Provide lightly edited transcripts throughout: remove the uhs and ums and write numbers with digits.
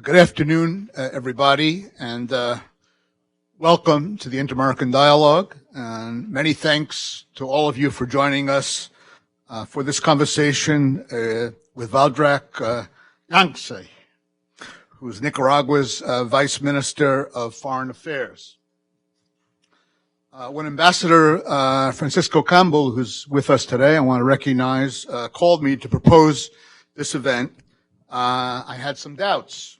Good afternoon, everybody, and welcome to the Inter-American Dialogue. And many thanks to all of you for joining us for this conversation with Valdrack Jaentschke, who is Nicaragua's Vice Minister of Foreign Affairs. When Ambassador Francisco Campbell, who's with us today, I want to recognize, called me to propose this event, I had some doubts.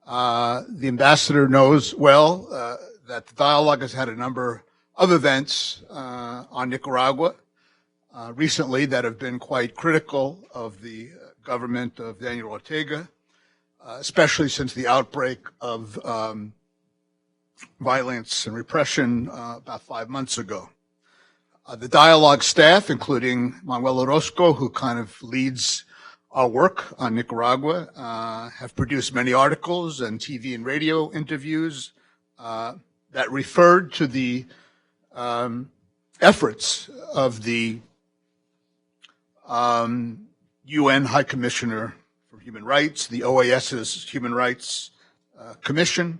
The ambassador knows well that the dialogue has had a number of events on Nicaragua recently that have been quite critical of the government of Daniel Ortega, especially since the outbreak of violence and repression about 5 months ago. The dialogue staff, including Manuel Orozco, who kind of leads our work on Nicaragua, have produced many articles and TV and radio interviews that referred to the efforts of the UN High Commissioner for Human Rights, the OAS's Human Rights Commission,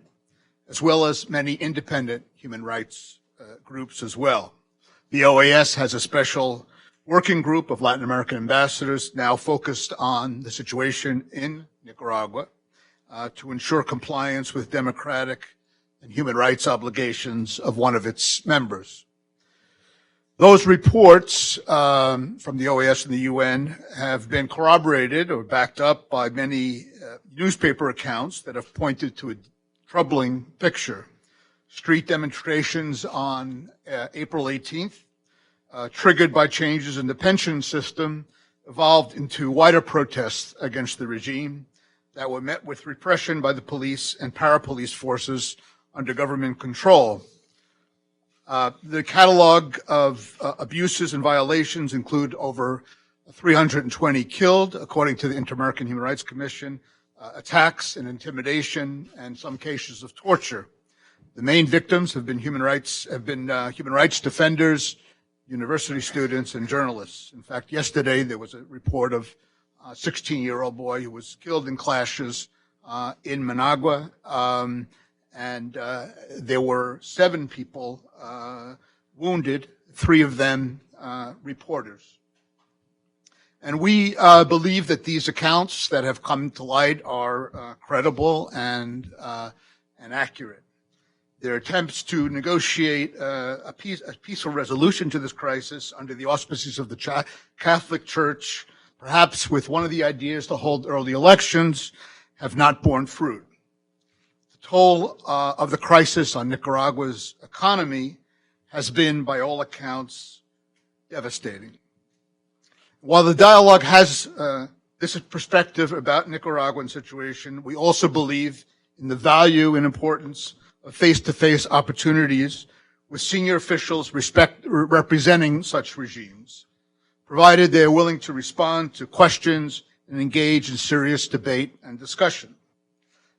as well as many independent human rights groups as well. The OAS has a special working group of Latin American ambassadors now focused on the situation in Nicaragua to ensure compliance with democratic and human rights obligations of one of its members. Those reports from the OAS and the UN have been corroborated or backed up by many newspaper accounts that have pointed to a troubling picture. Street demonstrations on April 18th triggered by changes in the pension system, evolved into wider protests against the regime that were met with repression by the police and parapolice forces under government control. The catalog of abuses and violations include over 320 killed, according to the Inter-American Human Rights Commission, attacks and intimidation, and some cases of torture. The main victims have been human rights defenders, university students, and journalists. In fact, yesterday there was a report of a 16-year-old boy who was killed in clashes in Managua, and there were 7 people wounded, 3 of them reporters. And we believe that these accounts that have come to light are credible and accurate. Their attempts to negotiate a peaceful resolution to this crisis under the auspices of the Catholic Church, perhaps with one of the ideas to hold early elections, have not borne fruit. The toll of the crisis on Nicaragua's economy has been, by all accounts, devastating. While the dialogue has this perspective about Nicaraguan situation, we also believe in the value and importance of face-to-face opportunities with senior officials representing such regimes, provided they are willing to respond to questions and engage in serious debate and discussion.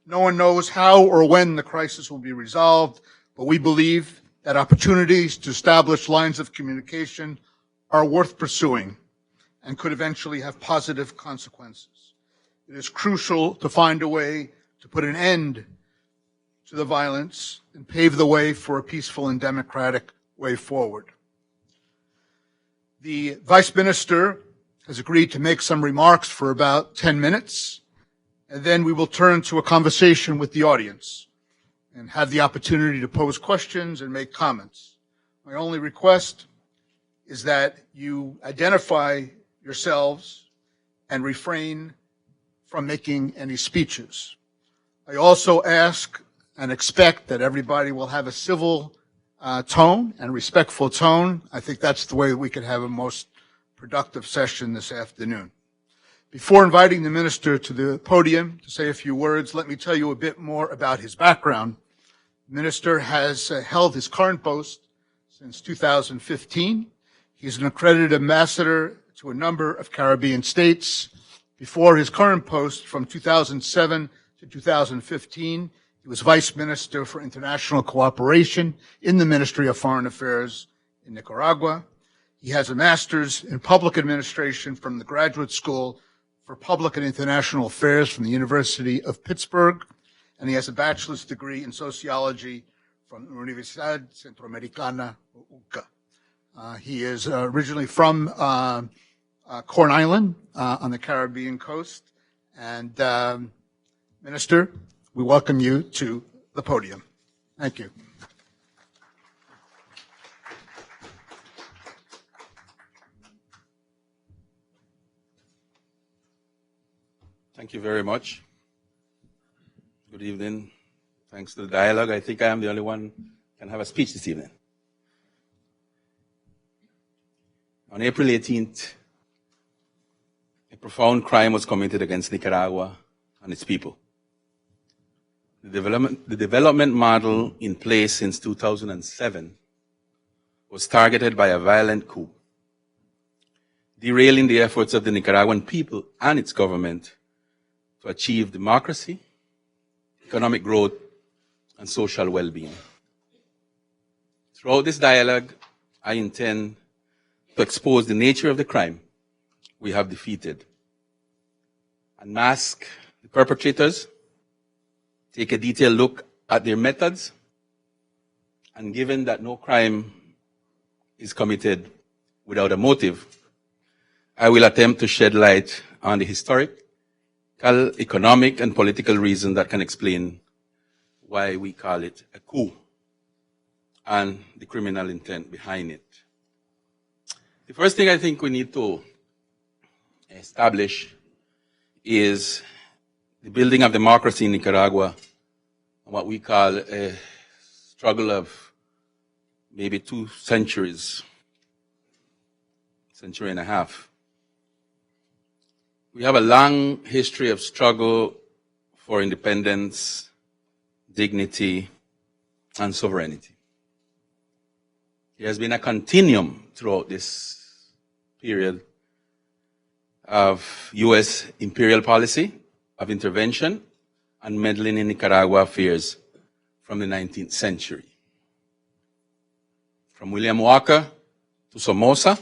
No one knows how or when the crisis will be resolved, but we believe that opportunities to establish lines of communication are worth pursuing and could eventually have positive consequences. It is crucial to find a way to put an end to the violence and pave the way for a peaceful and democratic way forward. The Vice Minister has agreed to make some remarks for about 10 minutes, and then we will turn to a conversation with the audience and have the opportunity to pose questions and make comments. My only request is that you identify yourselves and refrain from making any speeches. I also ask and expect that everybody will have a civil tone and respectful tone. I think that's the way we can have a most productive session this afternoon. Before inviting the minister to the podium to say a few words, let me tell you a bit more about his background. The minister has held his current post since 2015. He's an accredited ambassador to a number of Caribbean states. Before his current post, from 2007 to 2015, he was Vice Minister for International Cooperation in the Ministry of Foreign Affairs in Nicaragua. He has a master's in public administration from the Graduate School for Public and International Affairs from the University of Pittsburgh, and he has a bachelor's degree in sociology from Universidad Centroamericana, UCA. He is originally from Corn Island on the Caribbean coast. And Minister, we welcome you to the podium. Thank you. Thank you very much. Good evening. Thanks to the dialogue, I think I am the only one who can have a speech this evening. On April 18th, a profound crime was committed against Nicaragua and its people. The development model in place since 2007 was targeted by a violent coup, derailing the efforts of the Nicaraguan people and its government to achieve democracy, economic growth, and social well-being. Throughout this dialogue, I intend to expose the nature of the crime we have defeated, unmask the perpetrators, take a detailed look at their methods, and given that no crime is committed without a motive, I will attempt to shed light on the historical, economic, and political reason that can explain why we call it a coup and the criminal intent behind it. The first thing I think we need to establish is the building of democracy in Nicaragua, what we call a struggle of maybe 2 centuries, century and a half. We have a long history of struggle for independence, dignity, and sovereignty. There has been a continuum throughout this period of U.S. imperial policy of intervention and meddling in Nicaragua affairs from the 19th century. From William Walker to Somoza,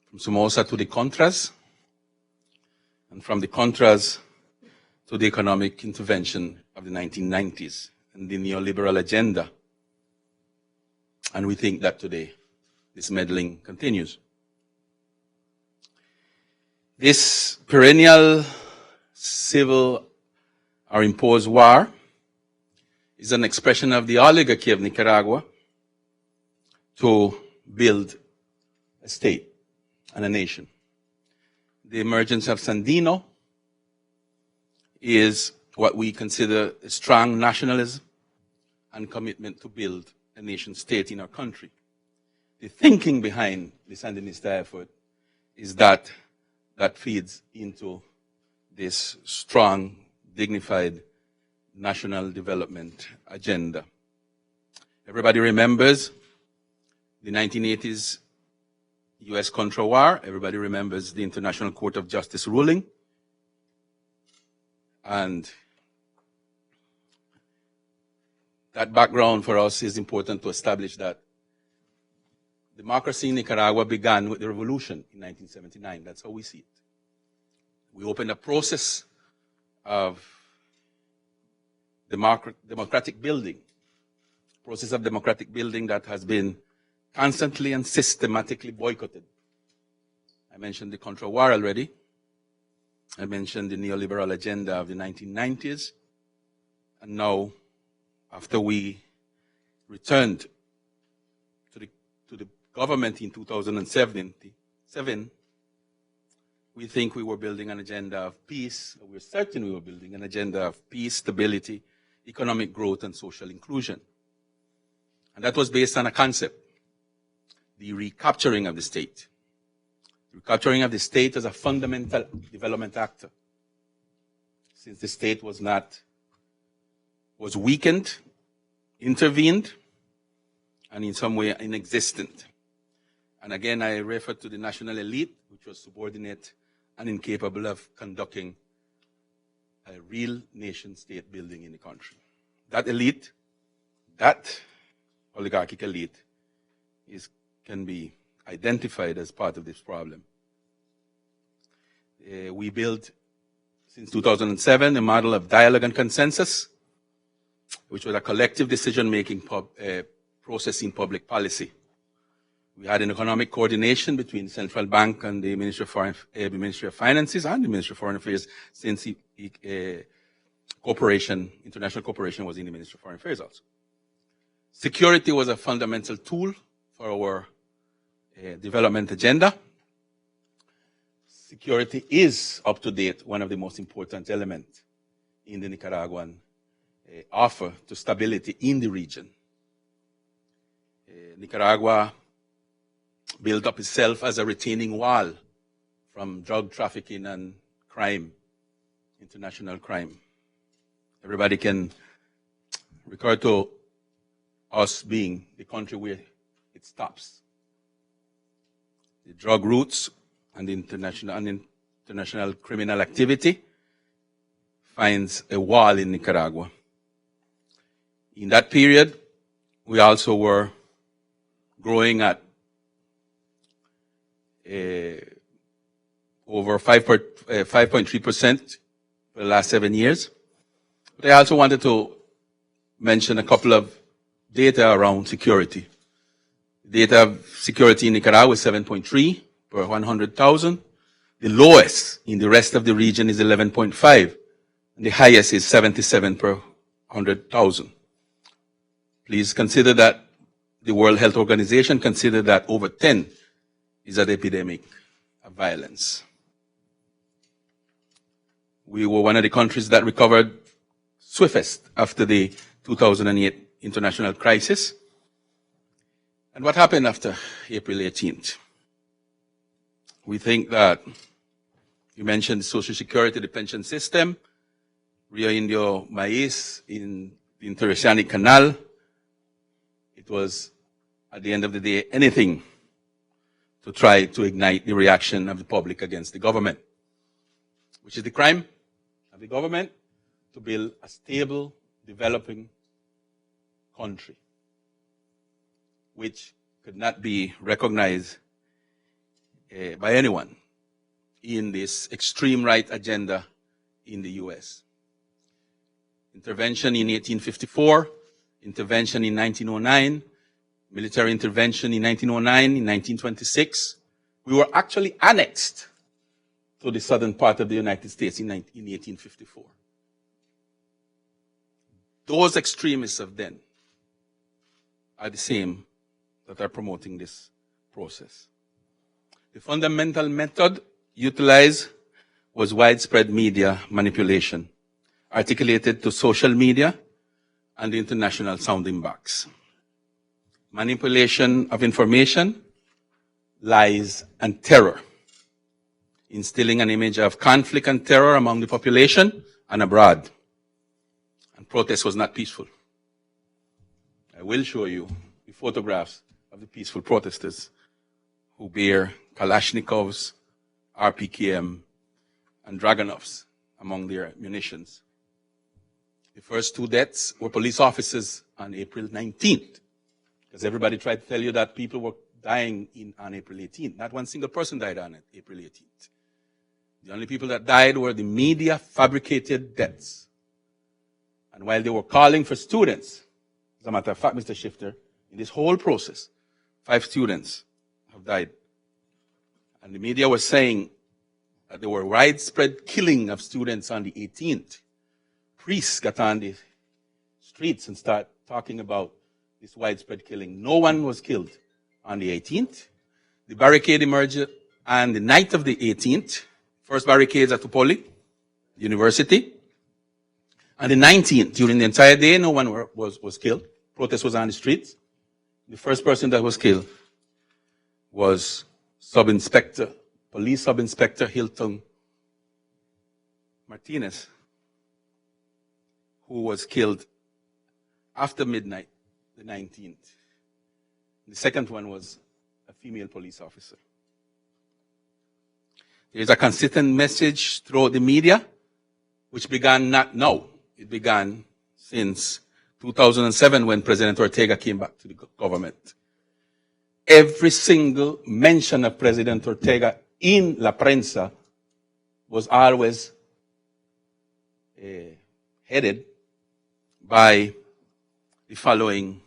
from Somoza to the Contras, and from the Contras to the economic intervention of the 1990s and the neoliberal agenda. And we think that today this meddling continues. This perennial civil or imposed war is an expression of the oligarchy of Nicaragua to build a state and a nation. The emergence of Sandino is what we consider a strong nationalism and commitment to build a nation state in our country. The thinking behind the Sandinista effort is that feeds into this strong, dignified national development agenda. Everybody remembers the 1980s U.S. Contra War. Everybody remembers the International Court of Justice ruling. And that background for us is important to establish that democracy in Nicaragua began with the revolution in 1979. That's how we see it. We opened a process of democratic building, that has been constantly and systematically boycotted. I mentioned the Contra War already. I mentioned the neoliberal agenda of the 1990s. And now, after we returned to the government in 2007, we think we were building an agenda of peace. We're certain we were building an agenda of peace, stability, economic growth, and social inclusion. And that was based on a concept, the recapturing of the state. The recapturing of the state as a fundamental development actor. Since the state was weakened, intervened, and in some way inexistent. And again, I refer to the national elite, which was subordinate and incapable of conducting a real nation-state building in the country. That elite, that oligarchic elite, can be identified as part of this problem. We built, since 2007, a model of dialogue and consensus, which was a collective decision-making process in public policy. We had an economic coordination between the Central Bank and the Ministry of Finances and the Ministry of Foreign Affairs, since international cooperation was in the Ministry of Foreign Affairs also. Security was a fundamental tool for our development agenda. Security is, up to date, one of the most important elements in the Nicaraguan offer to stability in the region. Nicaragua built up itself as a retaining wall from drug trafficking and crime, international crime. Everybody can refer to us being the country where it stops. The drug routes and international criminal activity finds a wall in Nicaragua. In that period, we also were growing at over 5.3% for the last 7 years. But I also wanted to mention a couple of data around security. Data of security in Nicaragua is 7.3 per 100,000. The lowest in the rest of the region is 11.5. And the highest is 77 per 100,000. Please consider that the World Health Organization considered that over 10 is an epidemic of violence. We were one of the countries that recovered swiftest after the 2008 international crisis. And what happened after April 18th? We think that, you mentioned Social Security, the pension system, Rio Indio Maiz in the Interoceanic Canal. It was, at the end of the day, anything to try to ignite the reaction of the public against the government, which is the crime of the government to build a stable, developing country, which could not be recognized by anyone in this extreme right agenda in the U.S. Intervention in 1854, intervention in 1909, military intervention in 1909, in 1926. We were actually annexed to the southern part of the United States in 1854. Those extremists of then are the same that are promoting this process. The fundamental method utilized was widespread media manipulation, articulated to social media and the international sounding box. Manipulation of information, lies, and terror, instilling an image of conflict and terror among the population and abroad. And protest was not peaceful. I will show you the photographs of the peaceful protesters who bear Kalashnikovs, RPKM, and Dragunovs among their munitions. The first 2 deaths were police officers on April 19th, because everybody tried to tell you that people were dying on April 18th. Not one single person died on April 18th. The only people that died were the media-fabricated deaths. And while they were calling for students, as a matter of fact, Mr. Shifter, in this whole process, 5 students have died. And the media was saying that there were widespread killing of students on the 18th. Priests got on the streets and started talking about this widespread killing. No one was killed on the 18th. The barricade emerged on the night of the 18th. First barricades at Tupoli University. On the 19th, during the entire day, no one was killed. Protest was on the streets. The first person that was killed was Police Sub-Inspector Hilton Martinez, who was killed after midnight, the 19th. The second one was a female police officer. There is a consistent message throughout the media, which began not now. It began since 2007 when President Ortega came back to the government. Every single mention of President Ortega in La Prensa was always headed by the following: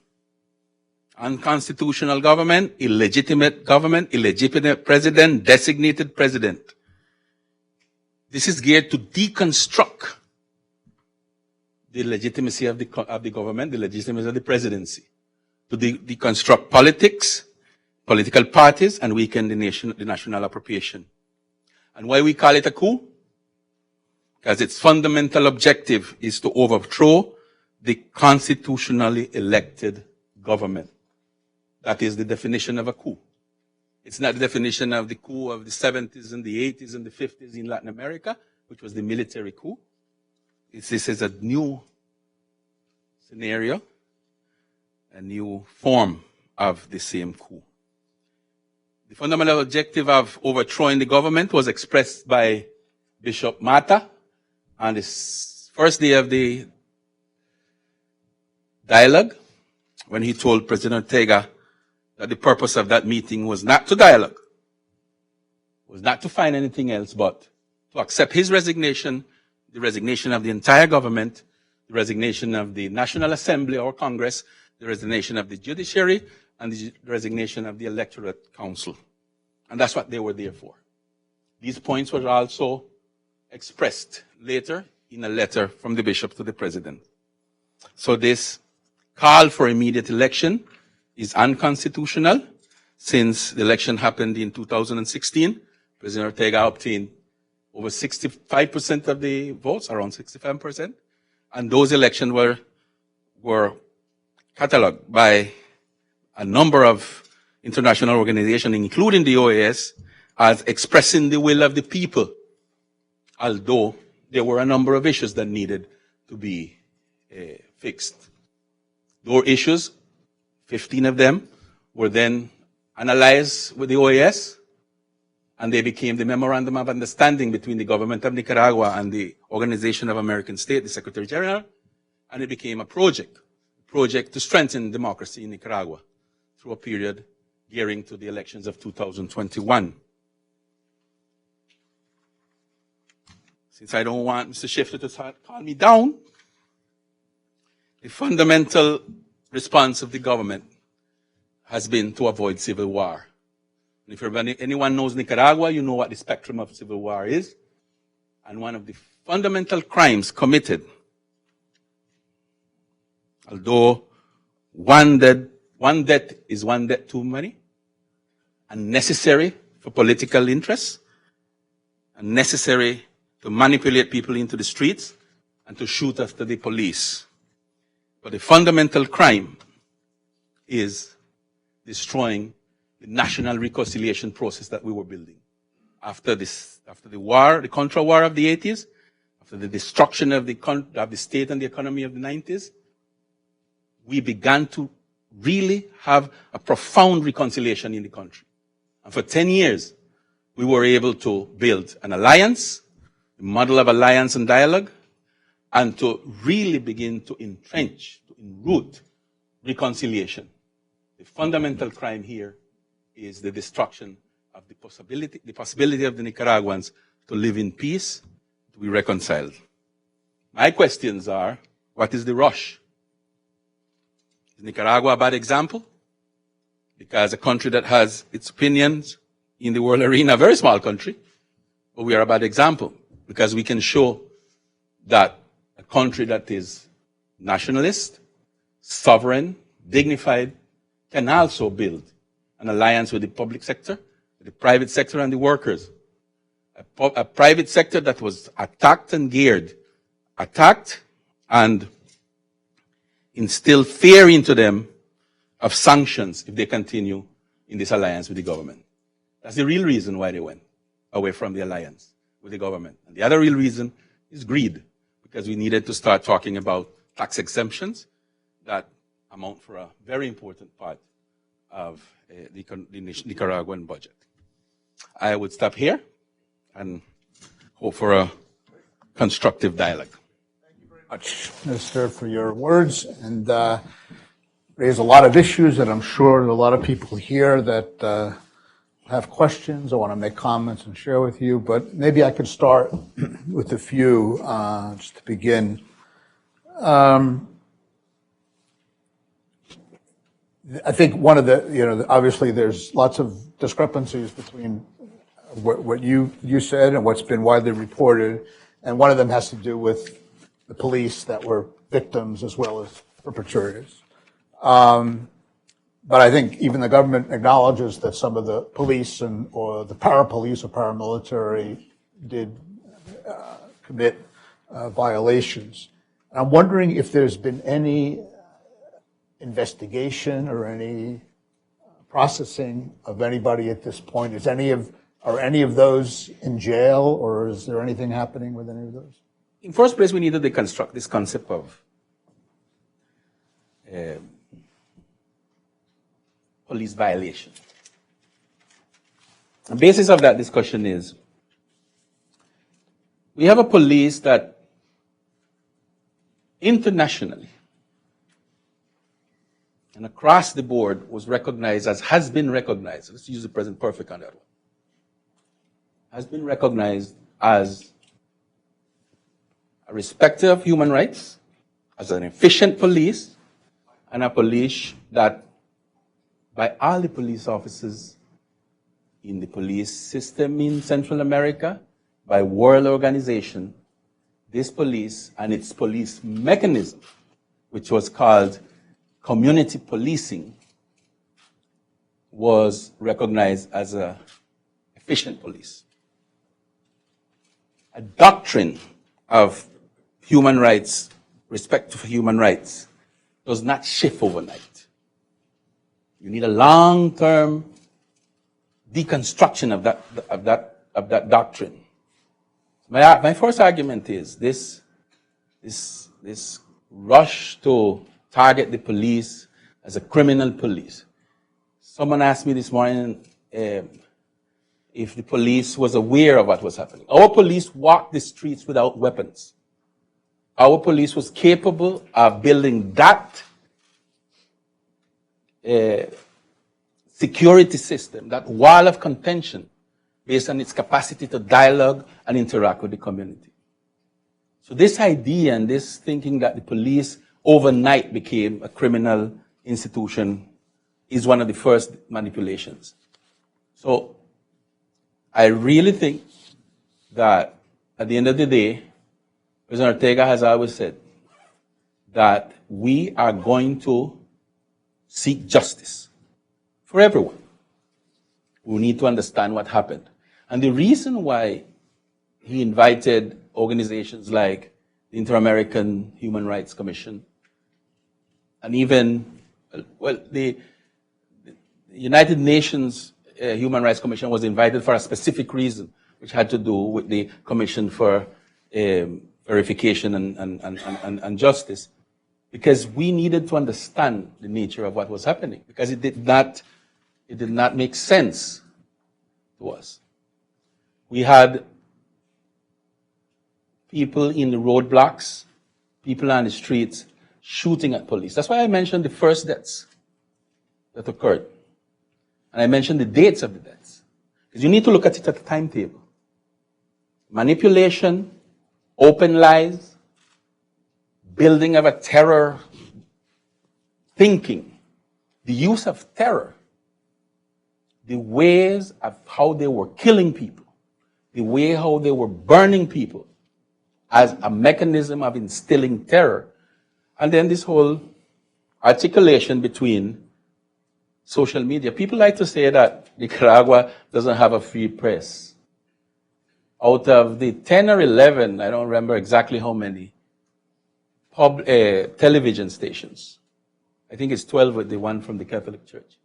unconstitutional government, illegitimate president, designated president. This is geared to deconstruct the legitimacy of the government, the legitimacy of the presidency, to deconstruct politics, political parties, and weaken the national appropriation. And why we call it a coup? Because its fundamental objective is to overthrow the constitutionally elected government. That is the definition of a coup. It's not the definition of the coup of the 70s and the 80s and the 50s in Latin America, which was the military coup. This is a new scenario, a new form of the same coup. The fundamental objective of overthrowing the government was expressed by Bishop Mata on the first day of the dialogue, when he told President Ortega that the purpose of that meeting was not to dialogue, was not to find anything else but to accept his resignation, the resignation of the entire government, the resignation of the National Assembly or Congress, the resignation of the judiciary, and the resignation of the Electorate Council. And that's what they were there for. These points were also expressed later in a letter from the bishop to the president. So this call for immediate election is unconstitutional. Since the election happened in 2016, President Ortega obtained over 65% of the votes, around 65%, and those elections were catalogued by a number of international organizations, including the OAS, as expressing the will of the people, although there were a number of issues that needed to be fixed. Those issues, 15 of them, were then analyzed with the OAS, and they became the Memorandum of Understanding between the government of Nicaragua and the Organization of American States, the Secretary General, and it became a project to strengthen democracy in Nicaragua through a period gearing to the elections of 2021. Since I don't want Mr. Shifter to calm me down, the fundamental response of the government has been to avoid civil war. And if anyone knows Nicaragua, you know what the spectrum of civil war is. And one of the fundamental crimes committed, although one death is one death too many, and necessary for political interests, and necessary to manipulate people into the streets and to shoot after the police. But the fundamental crime is destroying the national reconciliation process that we were building. After the war, the Contra War of the 80s, after the destruction of the state and the economy of the 90s, we began to really have a profound reconciliation in the country. And for 10 years, we were able to build an alliance, a model of alliance and dialogue, and to really begin to entrench, to enroot reconciliation. The fundamental crime here is the destruction of the possibility of the Nicaraguans to live in peace, to be reconciled. My questions are, what is the rush? Is Nicaragua a bad example? Because a country that has its opinions in the world arena, a very small country, but we are a bad example because we can show that a country that is nationalist, sovereign, dignified, can also build an alliance with the public sector, the private sector, and the workers. A private sector that was attacked and instill fear into them of sanctions if they continue in this alliance with the government. That's the real reason why they went away from the alliance with the government. And the other real reason is greed, because we needed to start talking about tax exemptions that amount for a very important part of the Nicaraguan budget. I would stop here and hope for a constructive dialogue. Thank you very much, Minister, for your words, and raise a lot of issues that I'm sure a lot of people here that have questions, I want to make comments and share with you, but maybe I could start with a few just to begin. I think one of the, obviously there's lots of discrepancies between what you said and what's been widely reported, and one of them has to do with the police that were victims as well as perpetrators. But I think even the government acknowledges that some of the police or the parapolice or paramilitary did commit violations. And I'm wondering if there's been any investigation or any processing of anybody at this point. Are any of those in jail, or is there anything happening with any of those? In first place, we need to deconstruct this concept of police violation. The basis of that discussion is we have a police that internationally and across the board has been recognized, let's use the present perfect on that one, has been recognized as a respecter of human rights, as an efficient police, and a police that by all the police officers in the police system in Central America, by world organization, this police and its police mechanism, which was called community policing, was recognized as an efficient police. A doctrine of human rights, respect for human rights, does not shift overnight. You need a long-term deconstruction of that doctrine. My first argument is this rush to target the police as a criminal police. Someone asked me this morning if the police was aware of what was happening. Our police walked the streets without weapons. Our police was capable of building that security system, that wall of contention, based on its capacity to dialogue and interact with the community. So this idea and this thinking that the police overnight became a criminal institution is one of the first manipulations. So I really think that at the end of the day, President Ortega has always said that we are going to seek justice for everyone. We need to understand what happened. And the reason why he invited organizations like the Inter-American Human Rights Commission and even, the United Nations Human Rights Commission was invited for a specific reason, which had to do with the Commission for Verification and Justice, because we needed to understand the nature of what was happening, because it did not make sense to us. We had people in the roadblocks, people on the streets shooting at police. That's why I mentioned the first deaths that occurred. And I mentioned the dates of the deaths. Because you need to look at it at the timetable. Manipulation, open lies, building of a terror thinking, the use of terror, the ways of how they were killing people, the way how they were burning people as a mechanism of instilling terror. And then this whole articulation between social media. People like to say that Nicaragua doesn't have a free press. Out of the 10 or 11, I don't remember exactly how many, television stations, I think it's 12 with the one from the Catholic Church,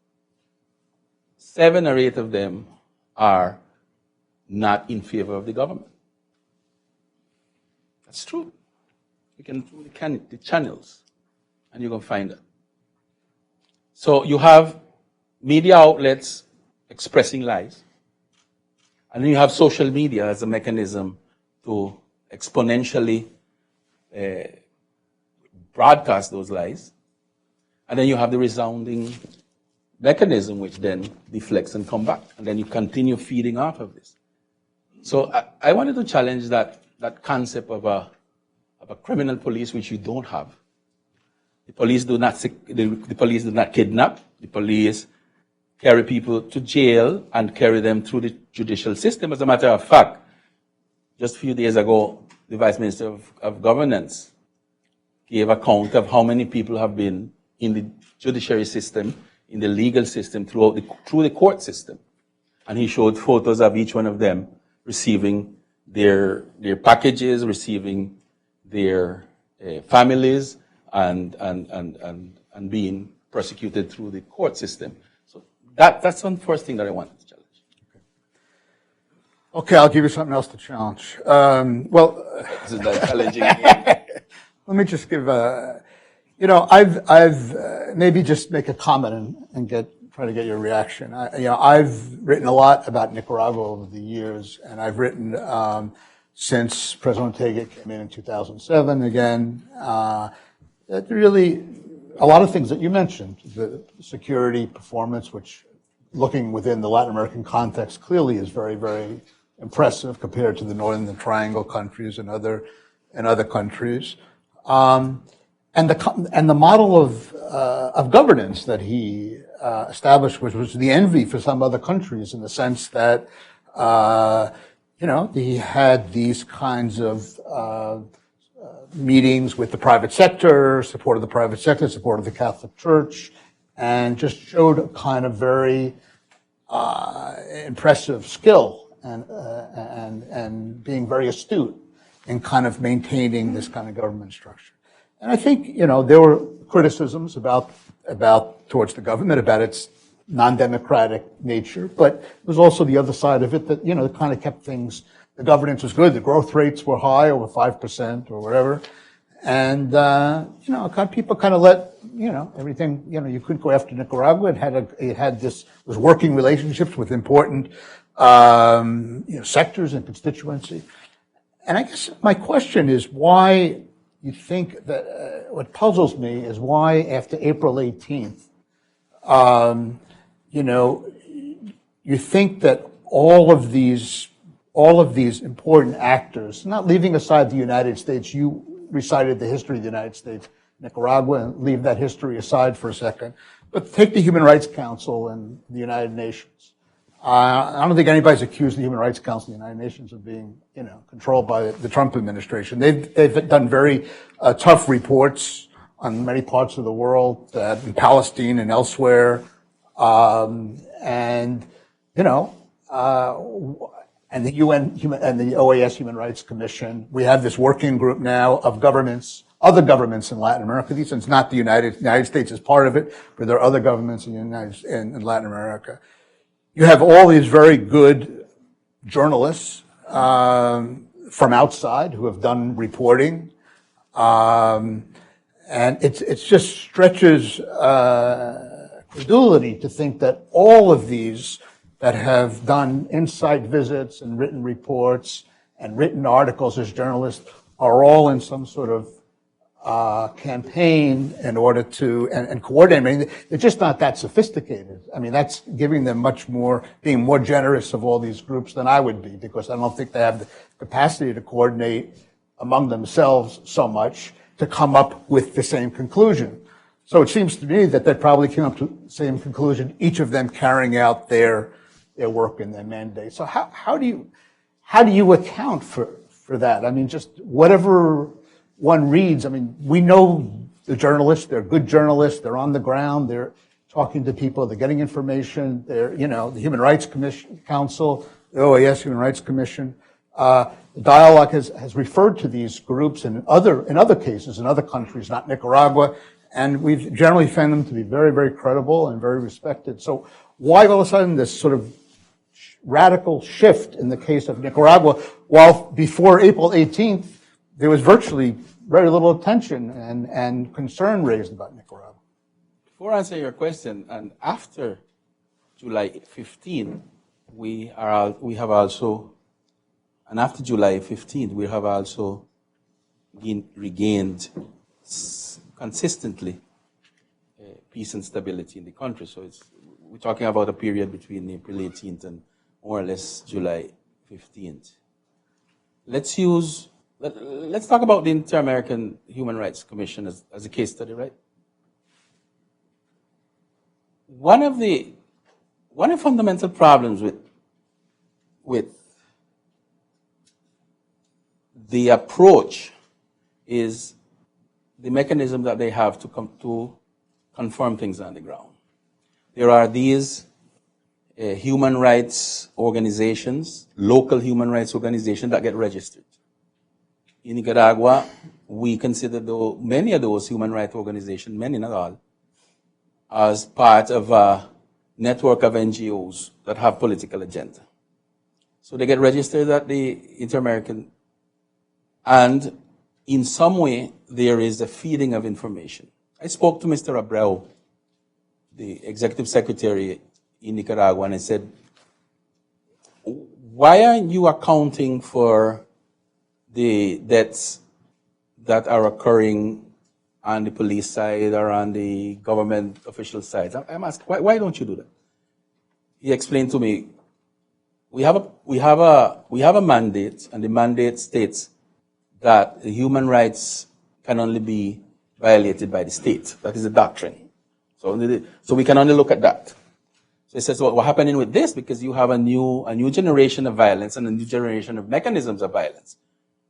7 or 8 of them are not in favor of the government. That's true. You can look the channels, and you can find it. So you have media outlets expressing lies, and then you have social media as a mechanism to exponentially broadcast those lies, and then you have the resounding mechanism which then deflects and come back. And then you continue feeding off of this. So I wanted to challenge that concept of a criminal police which you don't have. The police do not kidnap. The police carry people to jail and carry them through the judicial system. As a matter of fact, just a few days ago, the Vice Minister of Governance gave account of how many people have been in the judiciary system, in the legal system, through the court system. And he showed photos of each one of them receiving their packages, receiving their families, and being prosecuted through the court system. So that's one first thing that I wanted to challenge. Okay, I'll give you something else to challenge. This is not challenging. Let me just give I've maybe just make a comment and try to get your reaction. I've written a lot about Nicaragua over the years, and I've written since President Ortega came in 2007 again. That really, a lot of things that you mentioned, the security performance, which looking within the Latin American context clearly is very, very impressive compared to the Northern Triangle countries and other countries. And the model of governance that he established, which was the envy for some other countries, in the sense that he had these kinds of meetings with the private sector, support of the private sector, support of the Catholic Church, and just showed a kind of very impressive skill and being very astute in kind of maintaining this kind of government structure. And I think, there were criticisms towards the government about its non-democratic nature, but there was also the other side of it that, it kind of kept things, the governance was good, the growth rates were high, over 5% or whatever. And, people kind of let, everything, you couldn't go after Nicaragua. It was working relationships with important, sectors and constituency. And I guess my question is why you think that, what puzzles me is why after April 18th, you think that all of these important actors, not leaving aside the United States, you recited the history of the United States, Nicaragua, and leave that history aside for a second, but take the Human Rights Council and the United Nations. I don't think anybody's accused the Human Rights Council of the United Nations of being, controlled by the Trump administration. They've done very tough reports on many parts of the world, in Palestine and elsewhere, and the UN and the OAS Human Rights Commission. We have this working group now of governments, other governments in Latin America. It's not the United States is part of it, but there are other governments in Latin America. You have all these very good journalists from outside who have done reporting, and it just stretches credulity to think that all of these that have done insight visits and written reports and written articles as journalists are all in some sort of campaign in order to, and coordinate. I mean, they're just not that sophisticated. I mean, that's giving them being more generous of all these groups than I would be, because I don't think they have the capacity to coordinate among themselves so much to come up with the same conclusion. So it seems to me that they probably came up to the same conclusion, each of them carrying out their work and their mandate. So how do you account for that? I mean, just whatever one reads, I mean, we know the journalists, they're good journalists, they're on the ground, they're talking to people, they're getting information, they're, the Human Rights Council, the OAS Human Rights Commission, the dialogue has referred to these groups in other cases, in other countries, not Nicaragua, and we've generally found them to be very, very credible and very respected. So why all of a sudden this sort of radical shift in the case of Nicaragua, while before April 18th, there was virtually very little attention and concern raised about Nicaragua? Before I answer your question, and after July 15, we have also regained consistently peace and stability in the country. So we're talking about a period between April 18th and more or less July 15th. Let's talk about the Inter-American Human Rights Commission as a case study, right? One of the fundamental problems with the approach is the mechanism that they have to confirm things on the ground. There are these human rights organizations, local human rights organizations that get registered. In Nicaragua, we consider many of those human rights organizations, many not all, as part of a network of NGOs that have political agenda. So they get registered at the Inter-American, and in some way there is a feeding of information. I spoke to Mr. Abreu, the executive secretary in Nicaragua, and I said, why aren't you accounting for the deaths that are occurring on the police side or on the government official side? I'm asked, why don't you do that? He explained to me, we have a mandate, and the mandate states that the human rights can only be violated by the state. That is the doctrine. So we can only look at that. So he says, well, what's happening with this? Because you have a new generation of violence and a new generation of mechanisms of violence,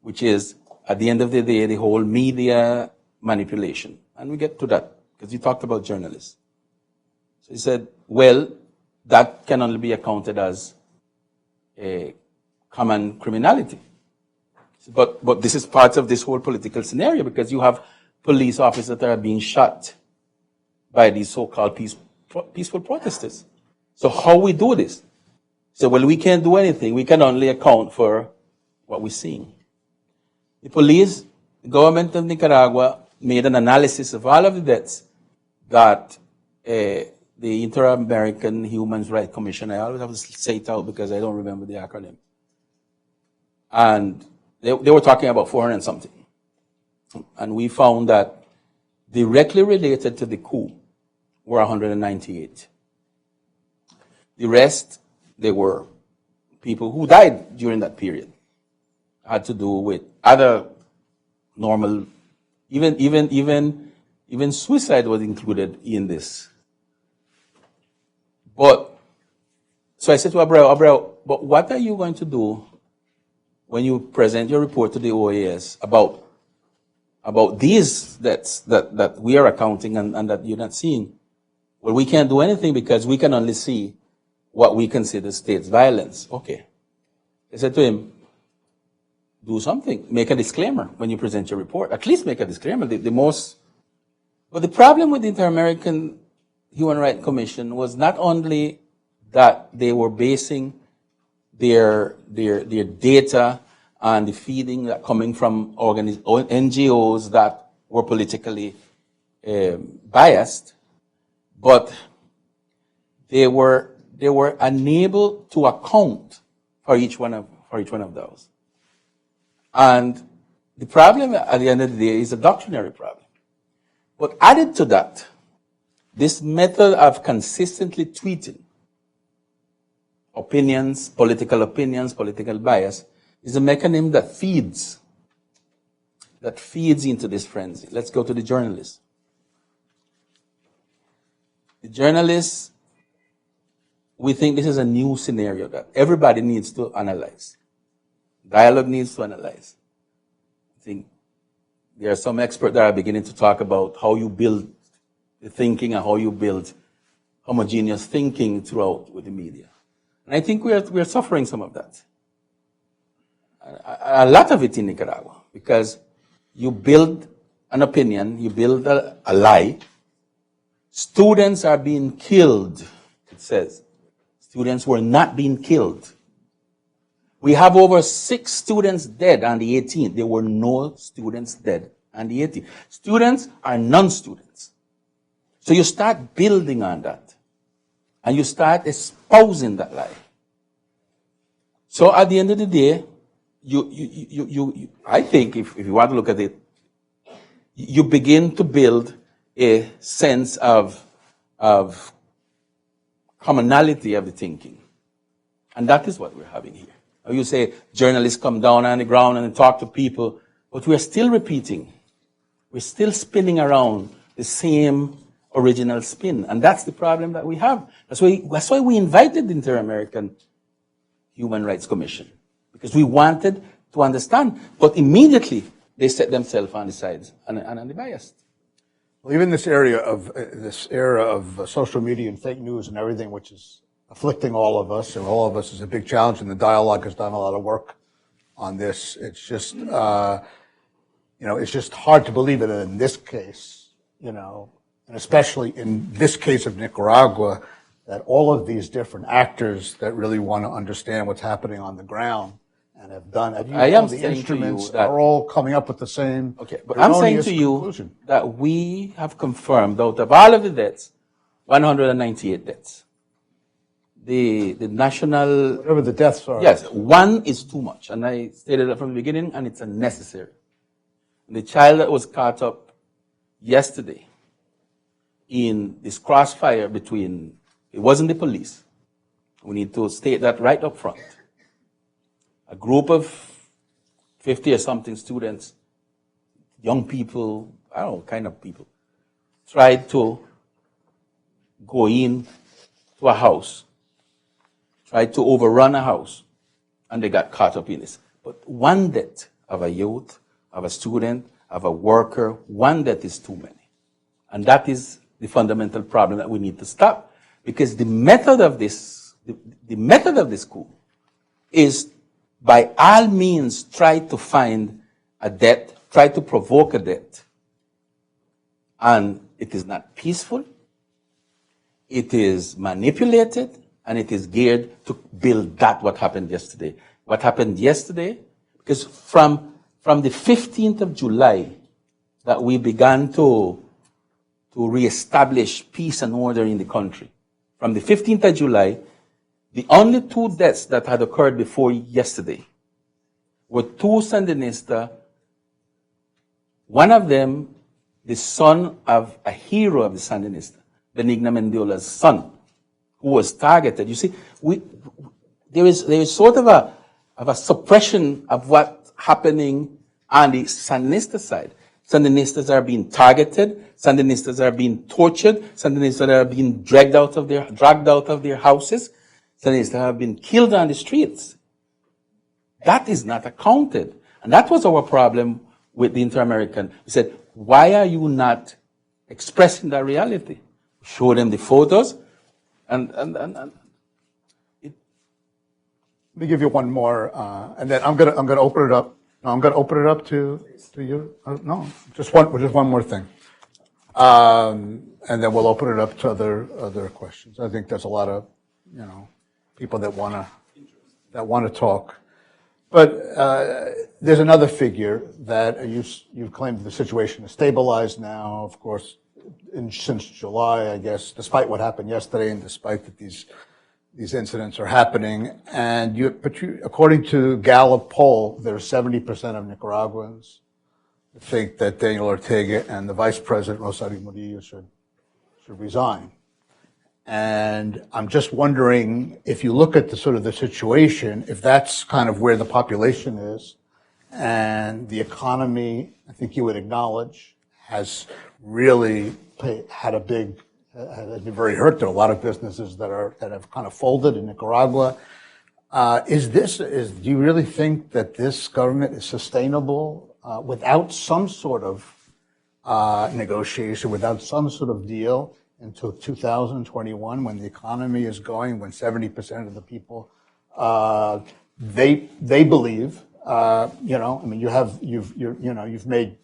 which is, at the end of the day, the whole media manipulation. And we get to that, because you talked about journalists. So he said, well, that can only be accounted as a common criminality. But this is part of this whole political scenario, because you have police officers that are being shot by these so-called peaceful protesters. So how we do this? So, well, we can't do anything. We can only account for what we're seeing. The police, the government of Nicaragua made an analysis of all of the deaths that the Inter-American Human Rights Commission, I always have to say it out because I don't remember the acronym. And they were talking about 400 and something. And we found that directly related to the coup were 198. The rest, they were people who died during that period. Had to do with other normal, even suicide was included in this. But, so I said to Abreu, but what are you going to do when you present your report to the OAS about these deaths that we are accounting and that you're not seeing? Well, we can't do anything because we can only see what we consider state's violence. Okay. I said to him, do something. Make a disclaimer when you present your report. At least make a disclaimer. But the problem with the Inter-American Human Rights Commission was not only that they were basing their data on the feeding that coming from NGOs that were politically biased, but they were unable to account for each one of those. And the problem at the end of the day is a doctrinary problem. But added to that, this method of consistently tweeting opinions, political bias, is a mechanism that feeds into this frenzy. Let's go to the journalists. The journalists, we think this is a new scenario that everybody needs to analyze. Dialogue needs to analyze. I think there are some experts that are beginning to talk about how you build the thinking and how you build homogeneous thinking throughout with the media. And I think we are suffering some of that. A lot of it in Nicaragua, because you build an opinion, you build a lie. Students are being killed, it says. Students were not being killed. We have over 6 students dead on the 18th. There were no students dead on the 18th. Students are non-students. So you start building on that. And you start espousing that lie. So at the end of the day, I think if you want to look at it, you begin to build a sense of commonality of the thinking. And that is what we're having here. Now you say journalists come down on the ground and talk to people, but we're still repeating. We're still spinning around the same original spin. And that's the problem that we have. That's why we invited the Inter-American Human Rights Commission, because we wanted to understand. But immediately they set themselves on the sides and on the bias. Well, even this era of social media and fake news and everything, which is afflicting all of us, and all of us is a big challenge, and the dialogue has done a lot of work on this. It's just, it's just hard to believe it in this case, and especially in this case of Nicaragua, that all of these different actors that really want to understand what's happening on the ground and have done it. I am the saying instruments to you that are all coming up with the same. Okay, but I'm saying to you conclusion. that we have confirmed out of all of the deaths, 198 deaths. The national... Whatever the deaths are. Yes, one is too much. And I stated that from the beginning, and it's unnecessary. The child that was caught up yesterday in this crossfire between... It wasn't the police. We need to state that right up front. A group of 50 or something students, young people, I don't know, kind of people, tried to go in to a house, tried to overrun a house, and they got caught up in this. But one death of a youth, of a student, of a worker, one death is too many. And that is the fundamental problem that we need to stop. Because the method of this, the method of this coup is by all means try to find a death, try to provoke a death. And it is not peaceful, it is manipulated, and it is geared to build that what happened yesterday. What happened yesterday, because from the 15th of July that we began to reestablish peace and order in the country, from the 15th of July, the only two deaths that had occurred before yesterday were two Sandinistas, one of them the son of a hero of the Sandinista, Benigna Mendiola's son, who was targeted. You see, there is sort of a suppression of what's happening on the Sandinista side. Sandinistas are being targeted. Sandinistas are being tortured. Sandinistas are being dragged out of their houses. Sandinistas have been killed on the streets. That is not accounted. And that was our problem with the Inter-American. We said, why are you not expressing that reality? Show them the photos and Let me give you one more, and then I'm gonna open it up. No, I'm gonna open it up to you. No, just one more thing, and then we'll open it up to other questions. I think there's a lot of people that wanna talk, but there's another figure that you've claimed the situation is stabilized now. Of course, since July, I guess, despite what happened yesterday, and despite that these incidents are happening, and according to Gallup poll, there's 70% of Nicaraguans who think that Daniel Ortega and the Vice President Rosario Murillo should resign. And I'm just wondering, if you look at the sort of the situation, if that's kind of where the population is, and the economy, I think you would acknowledge, has really been very hurt. There are a lot of businesses that have kind of folded in Nicaragua. Do you really think that this government is sustainable without some sort of negotiation, without some sort of deal until 2021, when the economy is going, when 70% of the people they believe, you've made.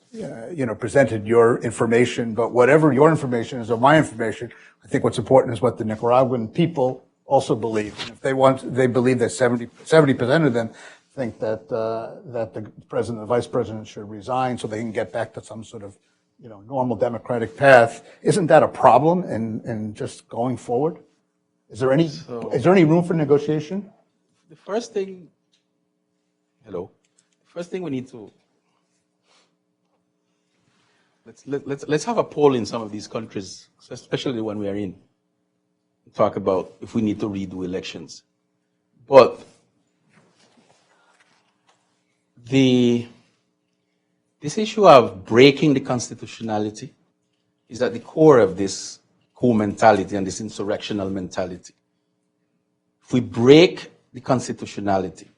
Presented your information, but whatever your information is or my information, I think what's important is what the Nicaraguan people also believe. And if they believe that 70% of them think that the president and vice president should resign so they can get back to some sort of, normal democratic path. Isn't that a problem in just going forward? Is there any room for negotiation? The first thing we need to let's have a poll in some of these countries, especially the one we are in. talk about if we need to redo elections. But this issue of breaking the constitutionality is at the core of this coup mentality and this insurrectional mentality. If we break the constitutionality,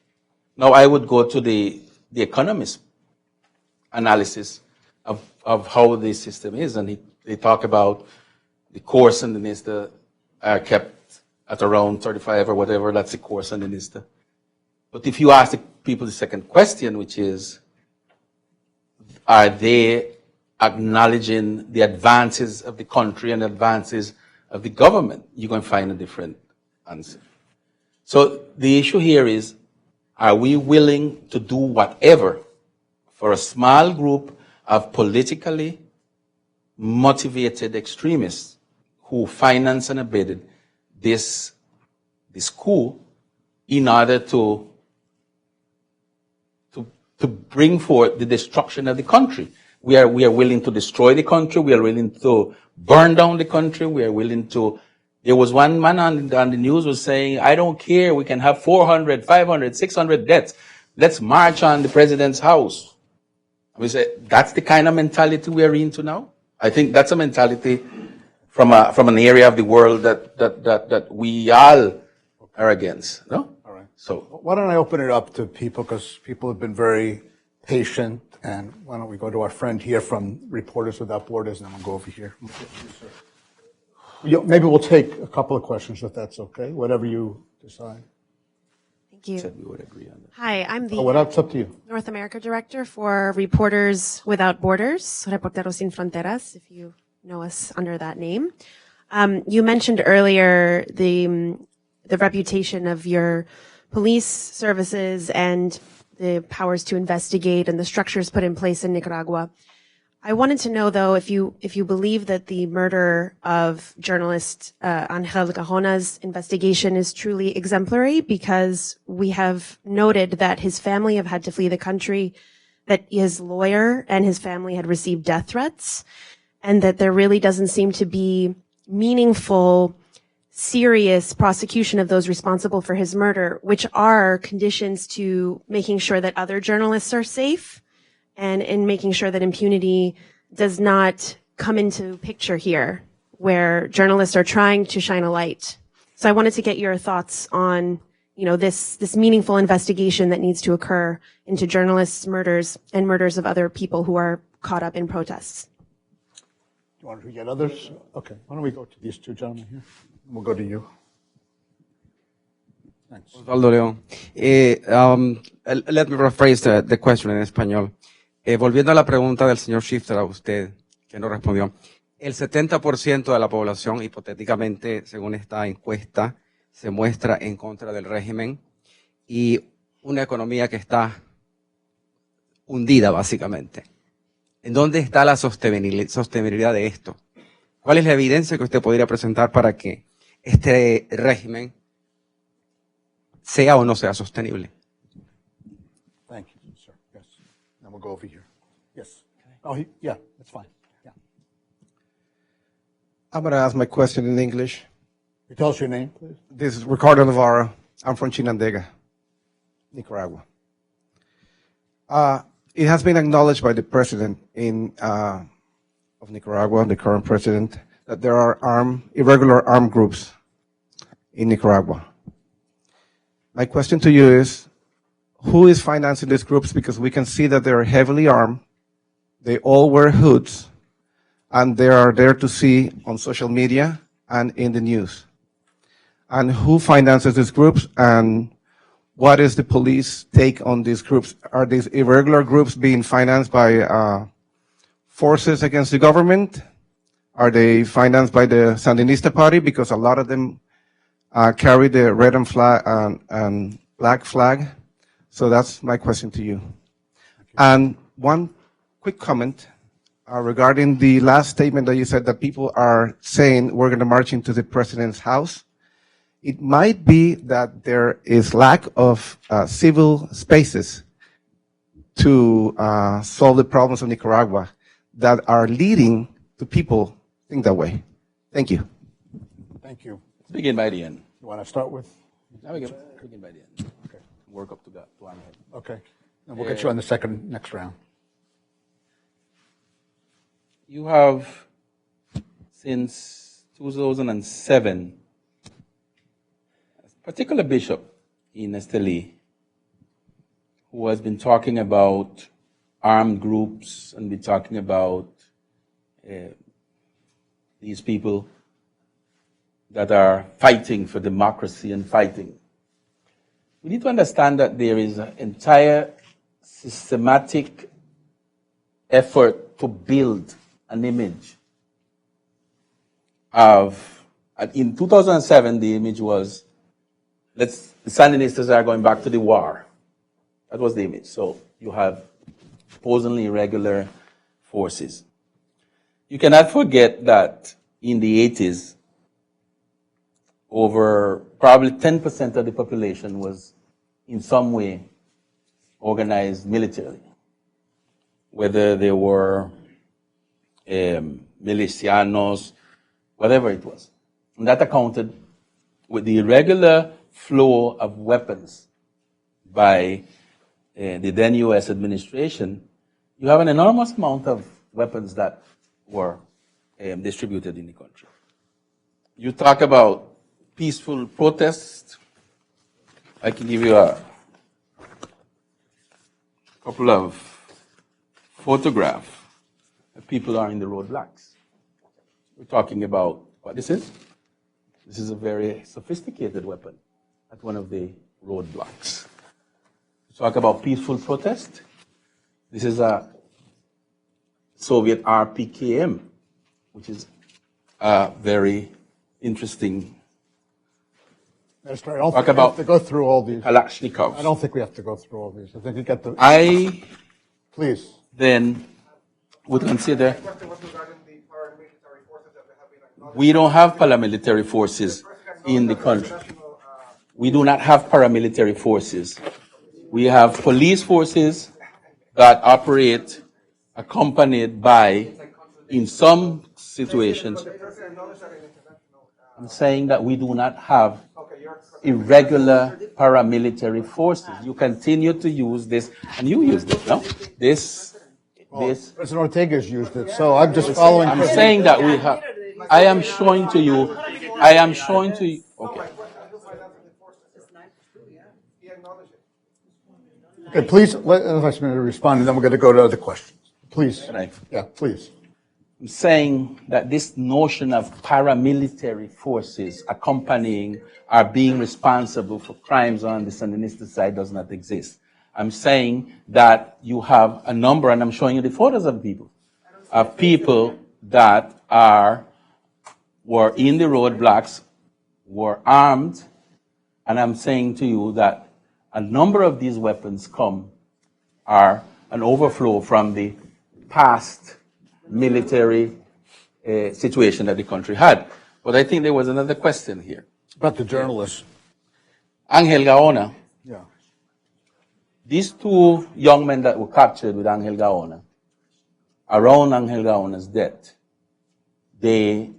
now I would go to the economist analysis of how this system is, and they talk about the core Sandinista are kept at around 35 or whatever, that's the core Sandinista. But if you ask the people the second question, which is, are they acknowledging the advances of the country and advances of the government, you're going to find a different answer. So the issue here is, are we willing to do whatever for a small group of politically motivated extremists who finance and abetted this coup in order to bring forth the destruction of the country? We are willing to destroy the country. We are willing to burn down the country. We are willing to. There was one man on the news was saying, I don't care. We can have 400, 500, 600 deaths. Let's march on the president's house. We say, that's the kind of mentality we are into now. I think that's a mentality from an area of the world that we all are against. No? All right. So why don't I open it up to people, because people have been very patient, and why don't we go to our friend here from Reporters Without Borders, and then we'll go over here. Maybe we'll take a couple of questions if that's okay, whatever you decide. Thank you. said we would agree on that. Hi, I'm the It's up to you. North America Director for Reporters Without Borders, Reporteros Sin Fronteras, if you know us under that name. You mentioned earlier the reputation of your police services and the powers to investigate and the structures put in place in Nicaragua. I wanted to know, though, if you believe that the murder of journalist Angel Gajona's investigation is truly exemplary, because we have noted that his family have had to flee the country, that his lawyer and his family had received death threats, and that there really doesn't seem to be meaningful, serious prosecution of those responsible for his murder, which are conditions to making sure that other journalists are safe, and in making sure that impunity does not come into picture here, where journalists are trying to shine a light. So I wanted to get your thoughts on, this meaningful investigation that needs to occur into journalists' murders and murders of other people who are caught up in protests. You want to get others? Okay. Why don't we go to these two gentlemen here? We'll go to you. Thanks. Osvaldo León. Let me rephrase the question en español. Volviendo a la pregunta del señor Shifter a usted, que no respondió. El 70% de la población, hipotéticamente, según esta encuesta, se muestra en contra del régimen, y una economía que está hundida, básicamente. ¿En dónde está la sostenibilidad de esto? ¿Cuál es la evidencia que usted podría presentar para que este régimen sea o no sea sostenible? Thank you, sir. Yes. Then we'll go over here. Yes. Oh, yeah, that's fine. Yeah. I'm going to ask my question in English. Can you tell us your name, please? This is Ricardo Navarro. I'm from Chinandega, Nicaragua. It has been acknowledged by the president of Nicaragua, the current president, that there are irregular armed groups in Nicaragua. My question to you is, who is financing these groups? Because we can see that they are heavily armed, they all wear hoods, and they are there to see on social media and in the news. And who finances these groups, and what is the police take on these groups? Are these irregular groups being financed by forces against the government? Are they financed by the Sandinista party? Because a lot of them carry the red and black flag. So that's my question to you. And one quick comment regarding the last statement that you said that people are saying we're going to march into the president's house. It might be that there is lack of civil spaces to solve the problems of Nicaragua that are leading to people think that way. Thank you. Thank you. Let's begin by the end. You want to start with? Now we begin by the end. Okay. Work up to that, to Angel. Okay. And we'll get you on the next round. You have, since 2007, a particular bishop in Esteli who has been talking about armed groups and been talking about these people that are fighting for democracy and fighting. We need to understand that there is an entire systematic effort to build an image of, in 2007, the image was, the Sandinistas are going back to the war. That was the image. So you have supposedly irregular forces. You cannot forget that in the 80s, over probably 10% of the population was in some way organized militarily, whether they were milicianos, whatever it was. And that accounted with the irregular flow of weapons by the then U.S. administration. You have an enormous amount of weapons that were distributed in the country. You talk about peaceful protest. I can give you a couple of photographs of people are in the roadblocks. We're talking about what this is. This is a very sophisticated weapon at one of the roadblocks. We talk about peaceful protest. This is a Soviet RPKM, which is a very interesting. Minister, I don't think we have to go through all these. Kalashnikov. I don't think we have to go through all these. I think you get the. Please. Then would consider we don't have paramilitary forces in the country. We do not have paramilitary forces. We have police forces that operate accompanied by, in some situations, I'm saying that we do not have irregular paramilitary forces. You continue to use this, and you use it, no? This. President Ortega's used it, so I'm just following. I'm saying that we have. I am showing to you. Okay. Okay, please let the Vice Minister respond, and then we're going to go to other questions. Please. Yeah, please. I'm saying that this notion of paramilitary forces accompanying or being responsible for crimes on the Sandinista side does not exist. I'm saying that you have a number, and I'm showing you the photos of people that were in the roadblocks, were armed, and I'm saying to you that a number of these weapons are an overflow from the past military situation that the country had. But I think there was another question here. About the journalist. Angel Gaona. Yeah. These two young men that were captured with Angel Gaona, around Angel Gaona's death, they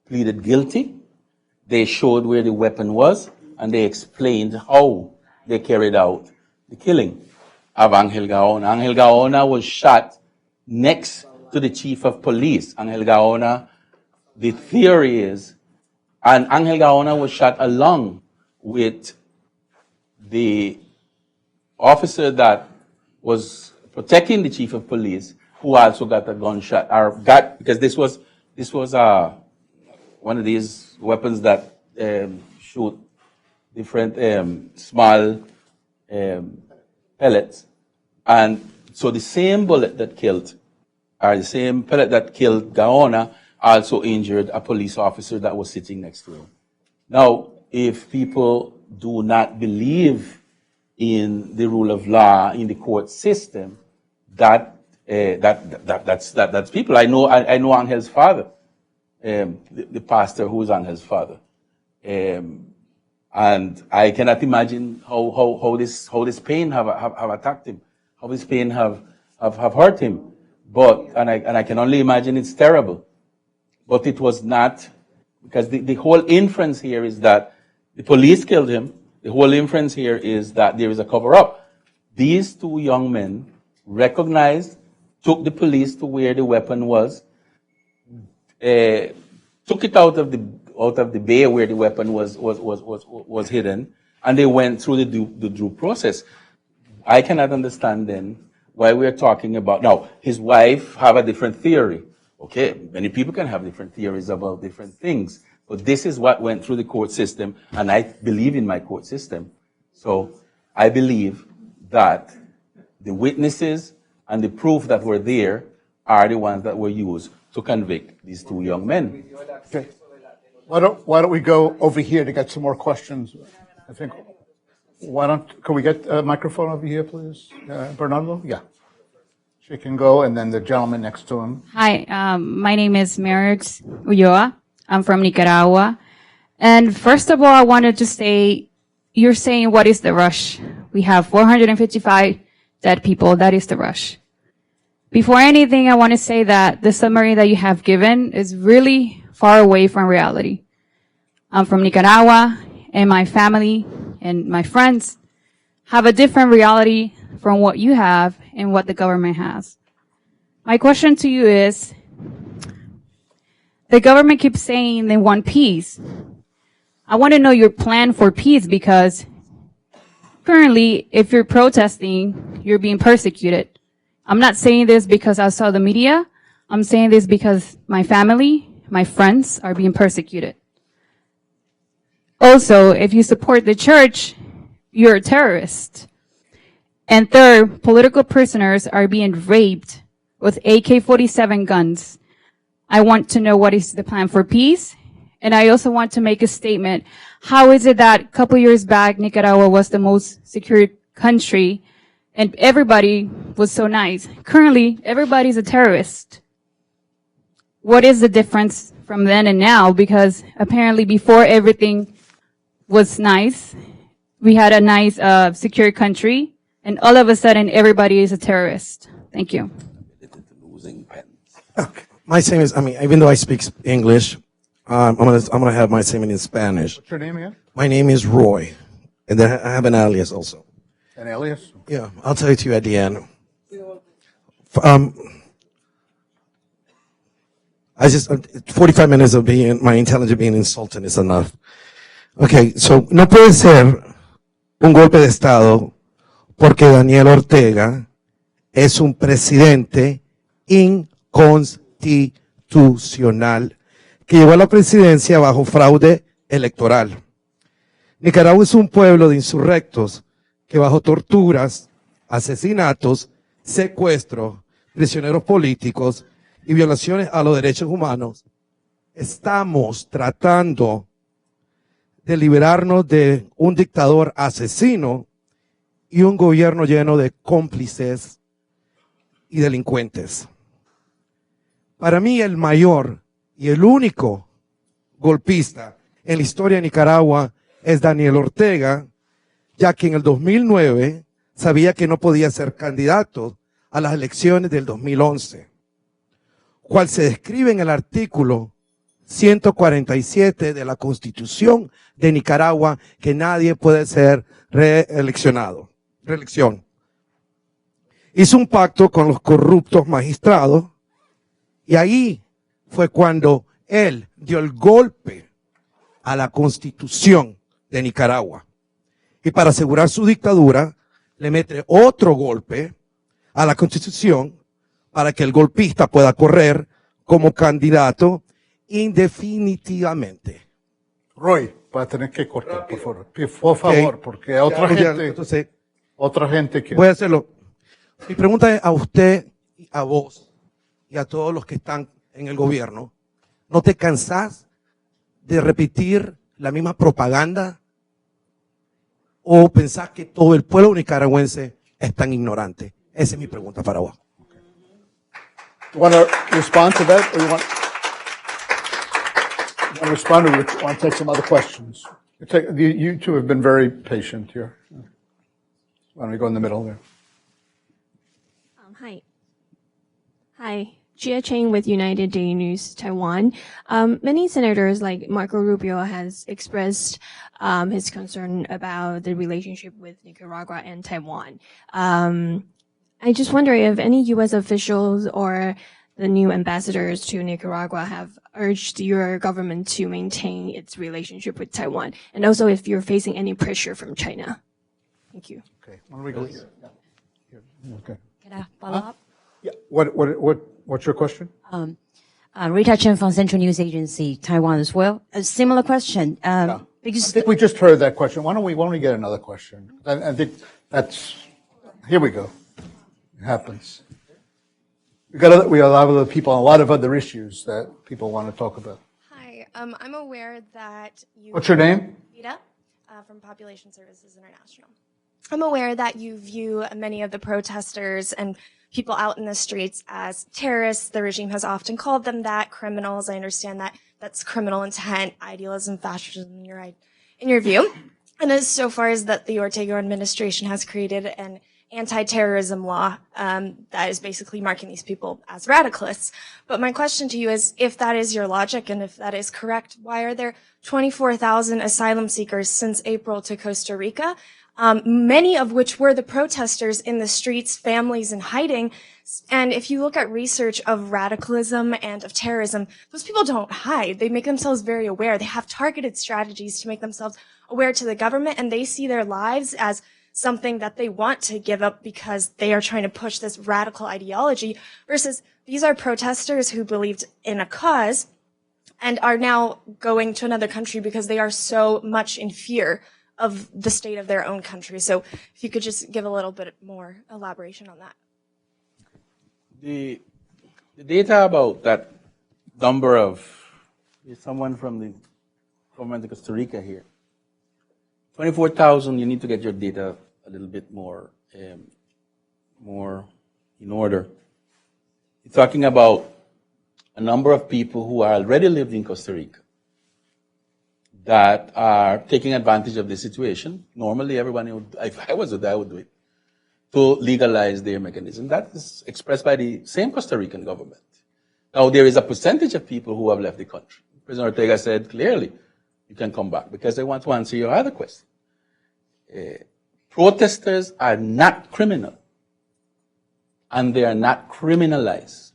pleaded guilty, they showed where the weapon was, and they explained how they carried out the killing of Angel Gaona. Angel Gaona was shot next to the chief of police. Angel Gaona, the theory is, and Angel Gaona was shot along with the officer that was protecting the chief of police, who also got a gunshot, because this was one of these weapons that shoot different small pellets, and so the same bullet that killed, or the same pellet that killed Gaona, also injured a police officer that was sitting next to him. Now, if people do not believe in the rule of law in the court system, that's people. I know Angel's father, the pastor who is Angel's father, and I cannot imagine how this pain have attacked him, how this pain have hurt him. But and I can only imagine it's terrible. But it was not because the whole inference here is that the police killed him. The whole inference here is that there is a cover-up. These two young men recognized, took the police to where the weapon was, took it out of the bay where the weapon was hidden, and they went through the due process. I cannot understand then why we are talking about, now, his wife have a different theory. Okay, many people can have different theories about different things, but this is what went through the court system, and I believe in my court system. So I believe that the witnesses and the proof that were there are the ones that were used to convict these two young men. Okay. Why don't we go over here to get some more questions? I think, can we get a microphone over here, please? Bernardo? Yeah. She can go, and then the gentleman next to him. Hi, my name is Merix Ulloa. I'm from Nicaragua. And first of all, I wanted to say, you're saying, what is the rush? We have 455 dead people. That is the rush. Before anything, I want to say that the summary that you have given is really far away from reality. I'm from Nicaragua, and my family and my friends have a different reality from what you have and what the government has. My question to you is, the government keeps saying they want peace. I want to know your plan for peace, because currently, if you're protesting, you're being persecuted. I'm not saying this because I saw the media. I'm saying this because my family, my friends are being persecuted. Also, if you support the church, you're a terrorist. And third, political prisoners are being raped with AK-47 guns. I want to know what is the plan for peace. And I also want to make a statement. How is it that a couple years back, Nicaragua was the most secure country and everybody was so nice? Currently, everybody's a terrorist. What is the difference from then and now? Because apparently before everything was nice, we had a nice, secure country, and all of a sudden everybody is a terrorist. Thank you. Okay. My same is, even though I speak English, I'm gonna have my same in Spanish. What's your name again? My name is Roy, and then I have an alias also. An alias? Yeah, I'll tell it to you at the end. I just 45 minutes of my intelligence being insulted is enough. Okay, so no puede ser un golpe de estado porque Daniel Ortega es un presidente inconstitucional que llegó a la presidencia bajo fraude electoral. Nicaragua es un pueblo de insurrectos que bajo torturas, asesinatos, secuestros, prisioneros políticos y violaciones a los derechos humanos, estamos tratando de liberarnos de un dictador asesino y un gobierno lleno de cómplices y delincuentes. Para mí, el mayor y el único golpista en la historia de Nicaragua es Daniel Ortega, ya que en el 2009 sabía que no podía ser candidato a las elecciones del 2011, cual se describe en el artículo 147 de la Constitución de Nicaragua, que nadie puede ser reelección. Hizo un pacto con los corruptos magistrados y ahí fue cuando él dio el golpe a la Constitución de Nicaragua. Y para asegurar su dictadura, le mete otro golpe a la Constitución para que el golpista pueda correr como candidato indefinitivamente. Roy, va a tener que cortar, por favor. Por favor, porque otra gente quiere. Voy a hacerlo. Mi pregunta es a usted, a vos y a todos los que están en el gobierno. ¿No te cansás de repetir la misma propaganda? ¿O pensás que todo el pueblo nicaragüense es tan ignorante? Esa es mi pregunta para vos. You want to respond to that, or you want to respond, or you want to take some other questions? You two have been very patient here. Why don't we go in the middle there? Hi. Hi. Jia Chang with United Day News Taiwan. Many senators like Marco Rubio has expressed his concern about the relationship with Nicaragua and Taiwan. I just wonder if any U.S. officials or the new ambassadors to Nicaragua have urged your government to maintain its relationship with Taiwan, and also if you're facing any pressure from China. Thank you. Okay, why don't we go here? Here. Okay. Can I follow up? Yeah. What's your question? Rita Chen from Central News Agency, Taiwan as well. A similar question. I Because think we just heard that question. Why don't we get another question? I think here we go. It happens. We have a lot of other people on a lot of other issues that people want to talk about. Hi, I'm aware that you... What's your name? Rita, from Population Services International. I'm aware that you view many of the protesters and people out in the streets as terrorists. The regime has often called them that, criminals. I understand that that's criminal intent, idealism, fascism in your view. And as so far as that the Ortega administration has created an anti-terrorism law that is basically marking these people as radicalists. But my question to you is, if that is your logic and if that is correct, why are there 24,000 asylum seekers since April to Costa Rica? Many of which were the protesters in the streets, families in hiding. And if you look at research of radicalism and of terrorism, those people don't hide. They make themselves very aware. They have targeted strategies to make themselves aware to the government, and they see their lives as something that they want to give up because they are trying to push this radical ideology, versus these are protesters who believed in a cause and are now going to another country because they are so much in fear of the state of their own country. So if you could just give a little bit more elaboration on that. The data about that number of, there's someone from the government of Costa Rica here. 24,000, you need to get your data a little bit more in order. You're talking about a number of people who are already lived in Costa Rica that are taking advantage of the situation. Normally, everyone would, if I was a I would do it, to legalize their mechanism. That is expressed by the same Costa Rican government. Now, there is a percentage of people who have left the country. President Ortega said clearly, you can come back, because they want to answer your other question. Protesters are not criminal, and they are not criminalized.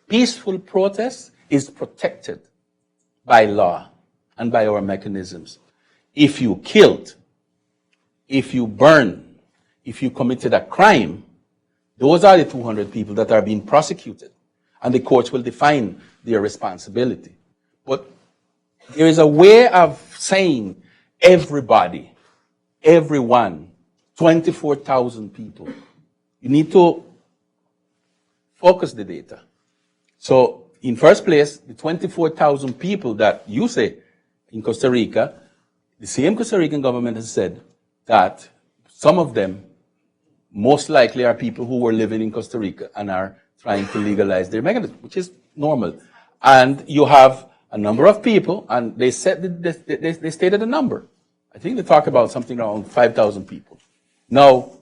Peaceful protest is protected by law and by our mechanisms. If you killed, if you burned, if you committed a crime, those are the 200 people that are being prosecuted, and the courts will define their responsibility. But there is a way of saying everybody, everyone, 24,000 people. You need to focus the data. So, in first place, the 24,000 people that you say in Costa Rica, the same Costa Rican government has said that some of them most likely are people who were living in Costa Rica and are trying to legalize their mechanism, which is normal. And you have a number of people, and they said they stated a number. I think they talk about something around 5,000 people. Now,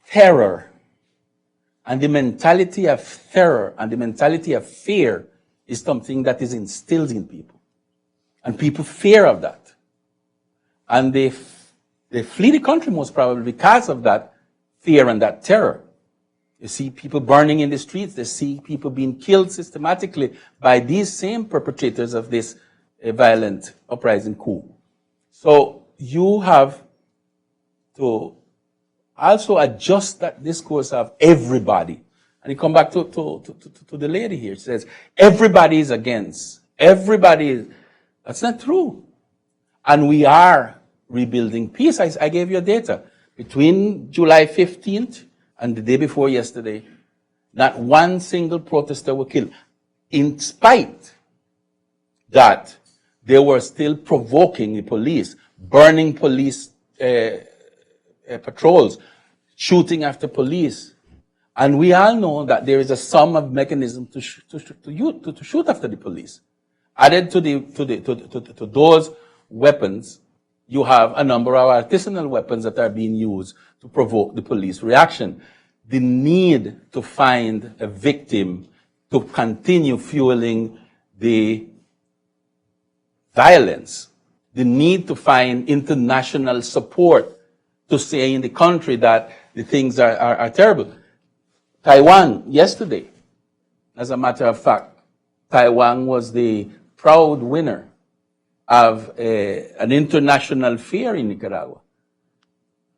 terror and the mentality of terror and the mentality of fear is something that is instilled in people. And people fear of that. And they flee the country most probably because of that fear and that terror. You see people burning in the streets. They see people being killed systematically by these same perpetrators of this violent uprising coup. So you have to also adjust that discourse of everybody. And you come back to the lady here. She says, everybody is against. Everybody is. That's not true. And we are rebuilding peace. I gave you data. Between July 15th and the day before yesterday, not one single protester was killed. In spite that they were still provoking the police, burning police patrols, shooting after police. And we all know that there is a sum of mechanism to shoot after the police. Added to those weapons, you have a number of artisanal weapons that are being used to provoke the police reaction. the need to find a victim to continue fueling the violence, the need to find international support to say in the country that the things are terrible. Taiwan, yesterday, as a matter of fact, Taiwan was the proud winner of an international fair in Nicaragua.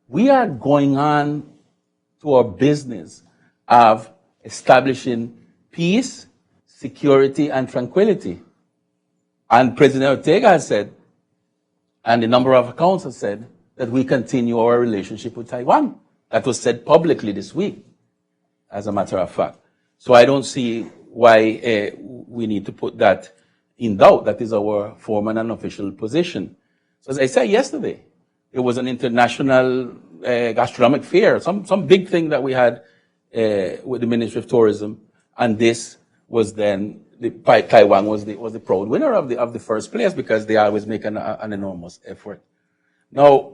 We are going on to our business of establishing peace, security, and tranquility. And President Ortega has said, and a number of accounts have said, that we continue our relationship with Taiwan. That was said publicly this week, as a matter of fact. So I don't see why we need to put that in doubt. That is our formal and official position. So as I said yesterday, it was an international gastronomic fair, some big thing that we had with the Ministry of Tourism, and this was then Taiwan was the proud winner of the first place because they always make an enormous effort. Now,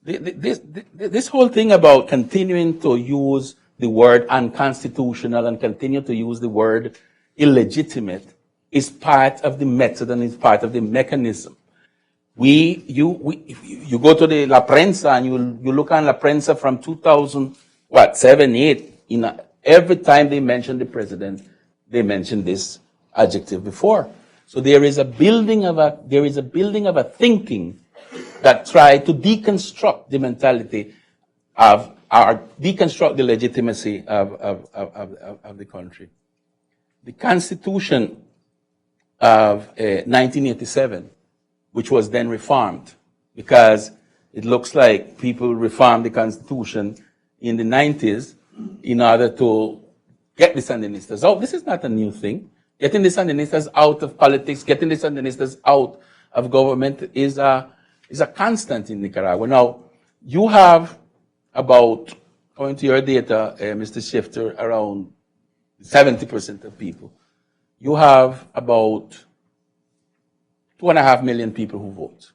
this whole thing about continuing to use the word unconstitutional and continue to use the word illegitimate is part of the method and is part of the mechanism. If you go to the La Prensa and you look on La Prensa from 2007, 8, every time they mention the president, they mention this adjective before. So there is a building of a thinking that try to deconstruct the mentality or deconstruct the legitimacy of the country. The Constitution of 1987, which was then reformed, because it looks like people reformed the Constitution in the 90s in order to get the Sandinistas out. This is not a new thing. Getting the Sandinistas out of politics, getting the Sandinistas out of government is a constant in Nicaragua. Now, you have about, according to your data, Mr. Shifter, around 70% of people. You have about 2.5 million people who vote.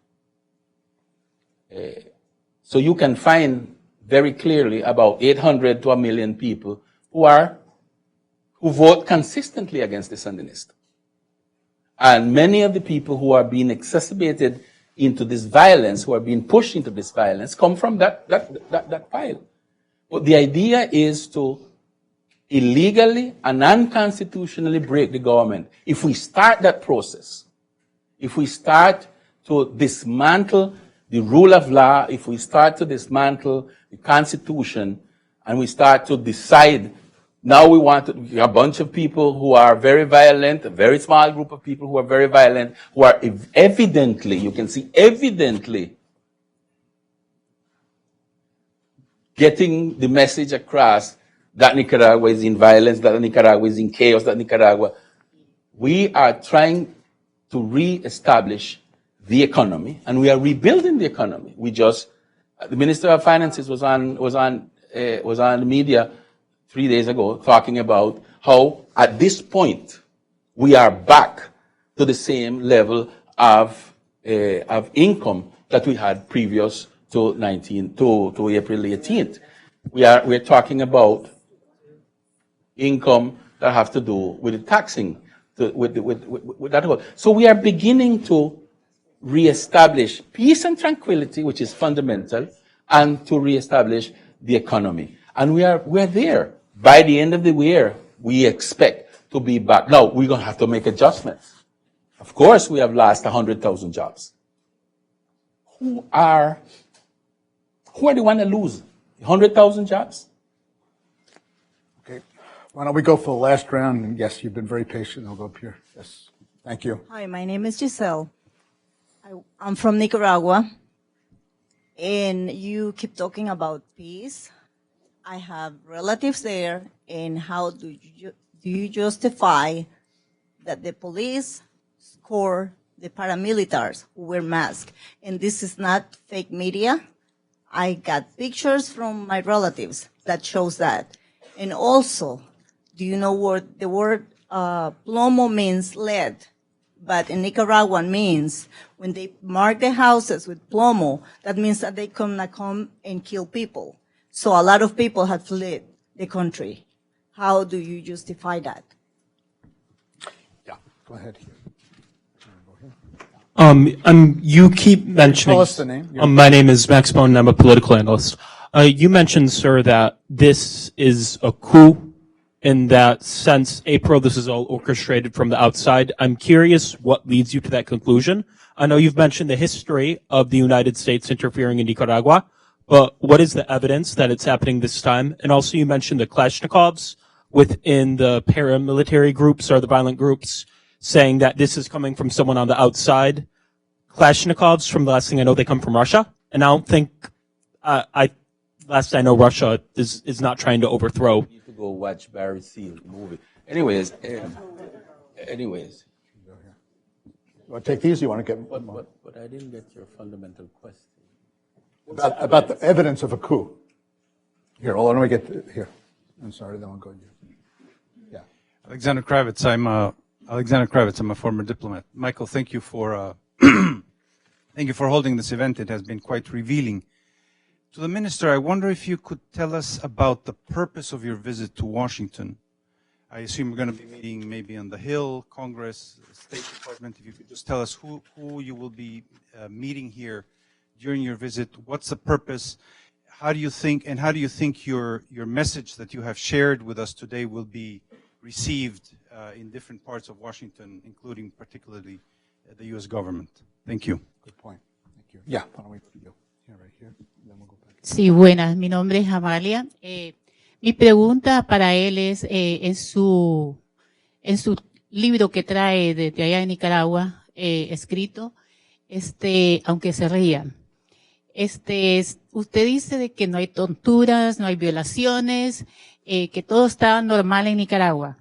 So you can find very clearly about 800 to 1 million people who vote consistently against the Sandinista. And many of the people who are being exacerbated into this violence, who are being pushed into this violence, come from that pile. But the idea is to illegally and unconstitutionally break the government. If we start that process, if we start to dismantle the rule of law, if we start to dismantle the Constitution, and we start to decide, now we want a bunch of people who are very violent, a very small group of people who are very violent, who are evidently, you can see evidently, getting the message across that Nicaragua is in violence, that Nicaragua is in chaos, that Nicaragua. We are trying to re-establish the economy, and we are rebuilding the economy. The Minister of Finances was on the media 3 days ago talking about how at this point we are back to the same level of income that we had previous to April 18th. We're talking about income that have to do with the taxing, with that whole. So we are beginning to reestablish peace and tranquility, which is fundamental, and to reestablish the economy. And we're there. By the end of the year, we expect to be back. Now, we're going to have to make adjustments. Of course, we have lost 100,000 jobs. Who are the one to lose? 100,000 jobs? Okay. Why don't we go for the last round? And yes, you've been very patient. I'll go up here. Yes. Thank you. Hi, my name is Giselle. I'm from Nicaragua. And you keep talking about peace. I have relatives there. And how do you justify that the police score the paramilitaries who wear masks? And this is not fake media. I got pictures from my relatives that shows that. And also, do you know what the word plomo means? Lead. But in Nicaraguan means when they mark the houses with plomo, that means that they come and kill people. So a lot of people have fled the country. How do you justify that? Yeah, go ahead. You keep mentioning. Tell us the name. My name is Max Bone, and I'm a political analyst. You mentioned, sir, that this is a coup, in that since April, this is all orchestrated from the outside. I'm curious what leads you to that conclusion. I know you've mentioned the history of the United States interfering in Nicaragua, but what is the evidence that it's happening this time? And also you mentioned the Kalashnikovs within the paramilitary groups or the violent groups, saying that this is coming from someone on the outside. Kalashnikovs, from the last thing I know, they come from Russia. And I don't think, last I know, Russia is not trying to overthrow. You need to go watch Barry Seal movie. Anyways. You want to take these? You want to get But I didn't get your fundamental question. about the evidence of a coup? Here, hold on, let me get here. I'm sorry, then I'll go to you. Yeah. Alexander Kravitz, I'm a former diplomat. Michael, thank you for thank you for holding this event. It has been quite revealing. To the minister, I wonder if you could tell us about the purpose of your visit to Washington. I assume we're going to be meeting maybe on the Hill, Congress, State Department. If you could just tell us who you will be meeting here during your visit. What's the purpose? How do you think your message that you have shared with us today will be received in different parts of Washington, including particularly the U.S. government? Thank you. Good point. Thank you. Yeah, why don't we put you here, right here, and then we'll go back. Sí, buenas. Mi nombre es Amalia. Mi pregunta para él es, en su libro que trae desde allá de Nicaragua, escrito, aunque se rían. Usted dice de que no hay torturas, no hay violaciones, que todo está normal en Nicaragua.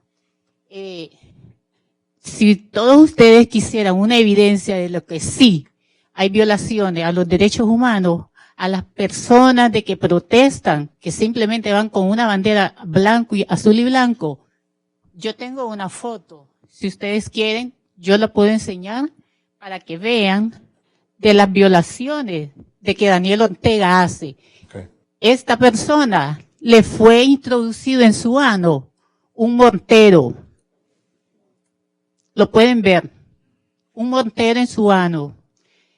Si todos ustedes quisieran una evidencia de lo que sí hay violaciones a los derechos humanos, a las personas de que protestan, que simplemente van con una bandera azul y blanco, yo tengo una foto. Si ustedes quieren, yo la puedo enseñar para que vean de las violaciones de que Daniel Ortega hace. Okay. Esta persona le fue introducido en su ano un mortero. Lo pueden ver. Un mortero en su ano.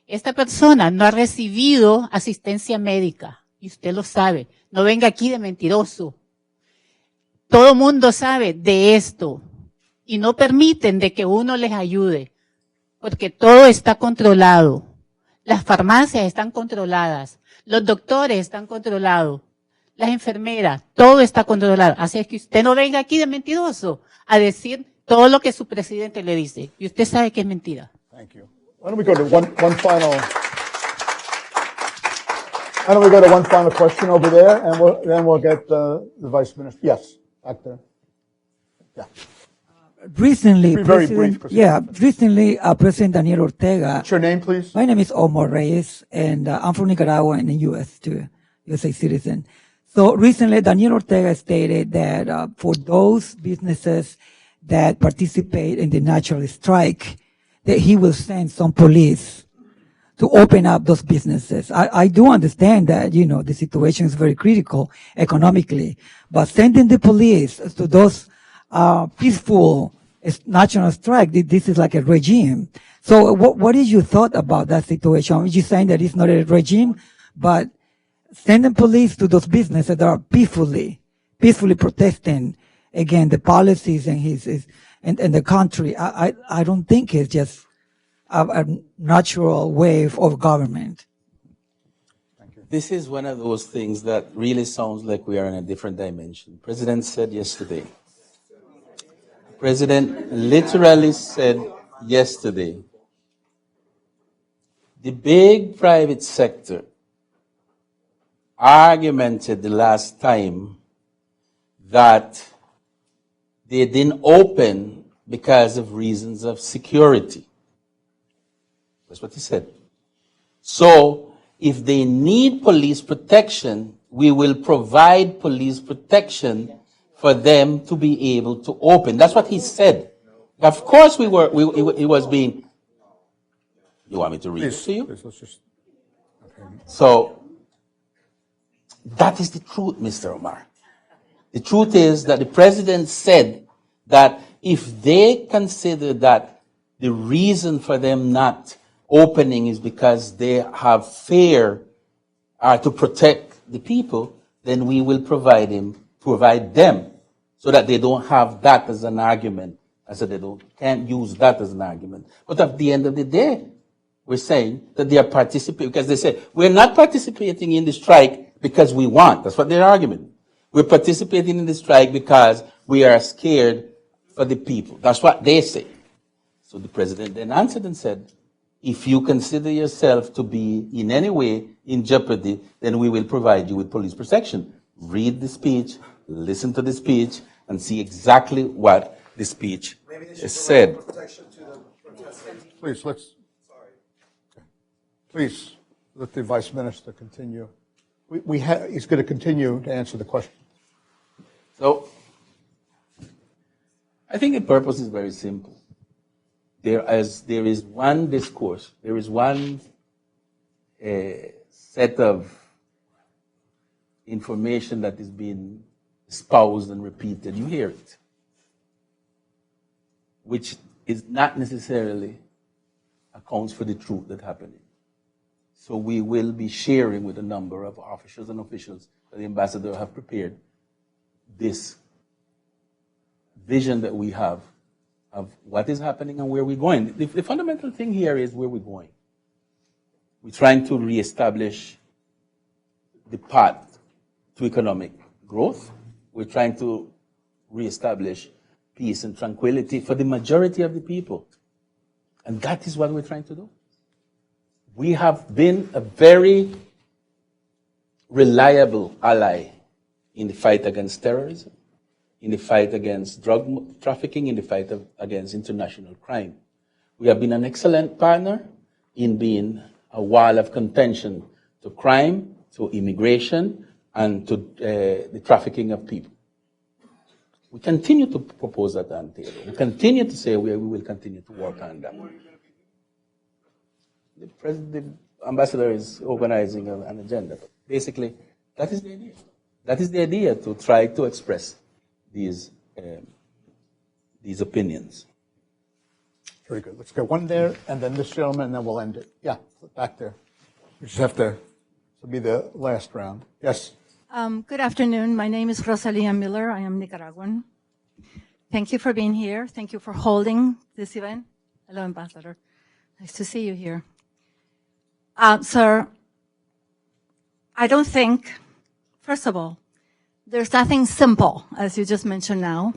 Esta persona no ha recibido asistencia médica. Y usted lo sabe. No venga aquí de mentiroso. Todo mundo sabe de esto. Y no permiten de que uno les ayude. Porque todo está controlado. Las farmacias están controladas. Los doctores están controlados. Las enfermeras. Todo está controlado. Así es que usted no venga aquí de mentiroso a decir todo lo que su presidente le dice. Y usted sabe que es mentira. Thank you. Why don't we go to one final question over there, and then we'll get the Vice Minister. Yes, back there. Yeah. Recently, very brief. Recently, President Daniel Ortega. What's your name, please? My name is Omar Reyes, and I'm from Nicaragua in the U.S. too, USA citizen. So recently, Daniel Ortega stated that for those businesses that participate in the natural strike, that he will send some police to open up those businesses. I do understand that, the situation is very critical economically, but sending the police to those peaceful national strike, this is like a regime. So what is your thought about that situation? Are you saying that it's not a regime, but sending police to those businesses that are peacefully protesting against the policies and the country? I don't think it's just a natural way of government. This is one of those things that really sounds like we are in a different dimension. The President said yesterday. The President literally said yesterday, the big private sector argumented the last time that they didn't open because of reasons of security. That's what he said. So, if they need police protection, we will provide police protection for them to be able to open. That's what he said. Of course he was being... You want me to read it to you? Please, let's just... Okay. So, that is the truth, Mr. Omar. The truth is that the president said that if they consider that the reason for them not opening is because they have fear to protect the people, then we will provide them so that they don't have that as an argument. I said can't use that as an argument. But at the end of the day, we're saying that they are participating, because they say, we're not participating in the strike because we want. That's what their argument. We're participating in the strike because we are scared for the people. That's what they say. So the president then answered and said, if you consider yourself to be in any way in jeopardy, then we will provide you with police protection. Read the speech, listen to the speech, and see exactly what the speech is said. Please, let the Vice Minister continue. He's going to continue to answer the question. So, I think the purpose is very simple. There is one discourse, there is one set of information that is being espoused and repeated. You hear it, which is not necessarily accounts for the truth that's happening. So we will be sharing with a number of officers and officials that the ambassador have prepared this vision that we have of what is happening and where we're going. The fundamental thing here is where we're going. We're trying to reestablish the path to economic growth. We're trying to reestablish peace and tranquility for the majority of the people. And that is what we're trying to do. We have been a very reliable ally in the fight against terrorism, in the fight against drug trafficking, in the fight against international crime. We have been an excellent partner in being a wall of contention to crime, to immigration, and to the trafficking of people. We continue to propose that on the table. We continue to say we will continue to work on that. The ambassador is organizing an agenda. But basically, that is the idea. That is the idea, to try to express these opinions. Very good. Let's go one there, and then this gentleman, and then we'll end it. Yeah, back there. We just have to be the last round. Yes. Good afternoon. My name is Rosalia Miller. I am Nicaraguan. Thank you for being here. Thank you for holding this event. Hello, Ambassador. Nice to see you here. Sir, I don't think, first of all, there's nothing simple, as you just mentioned now,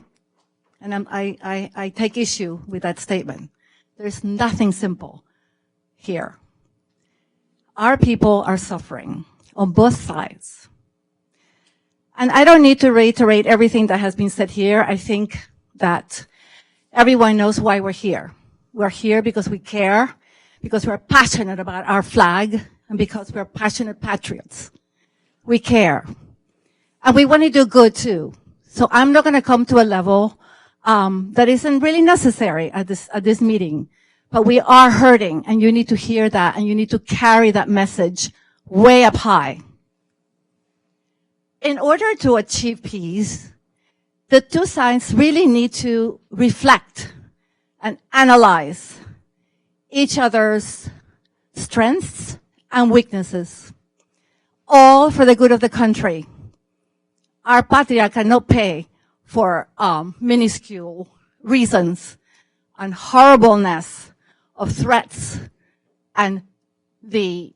and I take issue with that statement. There's nothing simple here. Our people are suffering on both sides. And I don't need to reiterate everything that has been said here. I think that everyone knows why we're here. We're here because we care, because we're passionate about our flag, and because we're passionate patriots. We care. And we want to do good too. So I'm not going to come to a level that isn't really necessary at this meeting. But we are hurting, and you need to hear that, and you need to carry that message way up high. In order to achieve peace, the two sides really need to reflect and analyze each other's strengths and weaknesses, all for the good of the country. Our patria cannot pay for minuscule reasons and horribleness of threats and the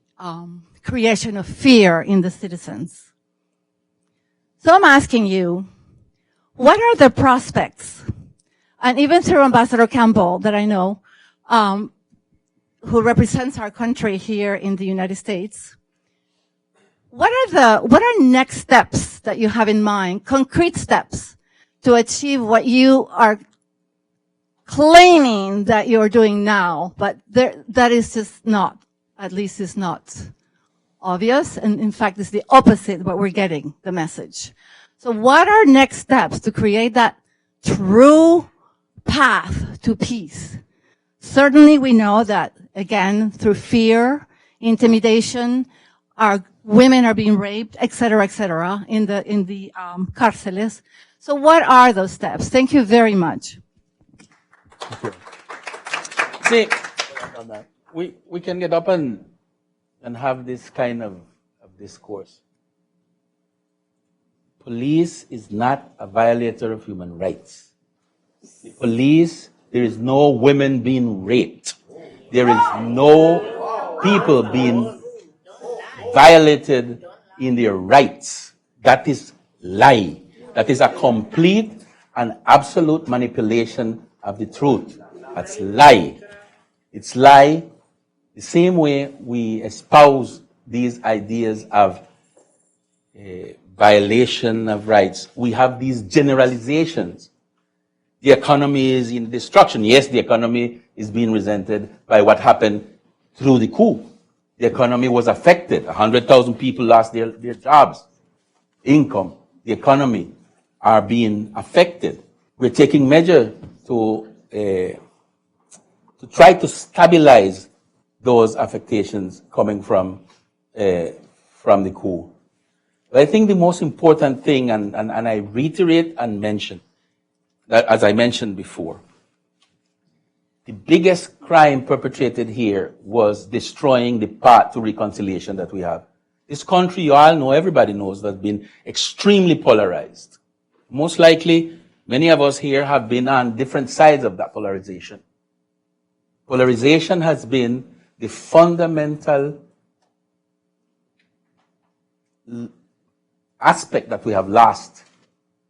creation of fear in the citizens. So I'm asking you, what are the prospects? And even through Ambassador Campbell, that I know, who represents our country here in the United States, what are next steps that you have in mind, concrete steps to achieve what you are claiming that you're doing now, but that is just not, at least is not obvious, and in fact it's the opposite of what we're getting, the message. So what are next steps to create that true path to peace? Certainly we know that, again, through fear, intimidation, our women are being raped, et cetera, in the cárceles. So what are those steps? Thank you very much. See, we can get up and have this kind of discourse. Police is not a violator of human rights. The police, there is no women being raped. There is no people being violated in their rights. That is lie. That is a complete and absolute manipulation of the truth. That's lie. It's lie. The same way we espouse these ideas of violation of rights, we have these generalizations. The economy is in destruction. Yes, the economy is being resented by what happened through the coup. The economy was affected. 100,000 people lost their jobs, income. The economy are being affected. We're taking measures to try to stabilize those affectations coming from the coup. But I think the most important thing, and I reiterate and mention, that as I mentioned before, the biggest crime perpetrated here was destroying the path to reconciliation that we have. This country, you all know, everybody knows, has been extremely polarized. Most likely, many of us here have been on different sides of that polarization. Polarization has been the fundamental aspect that we have lost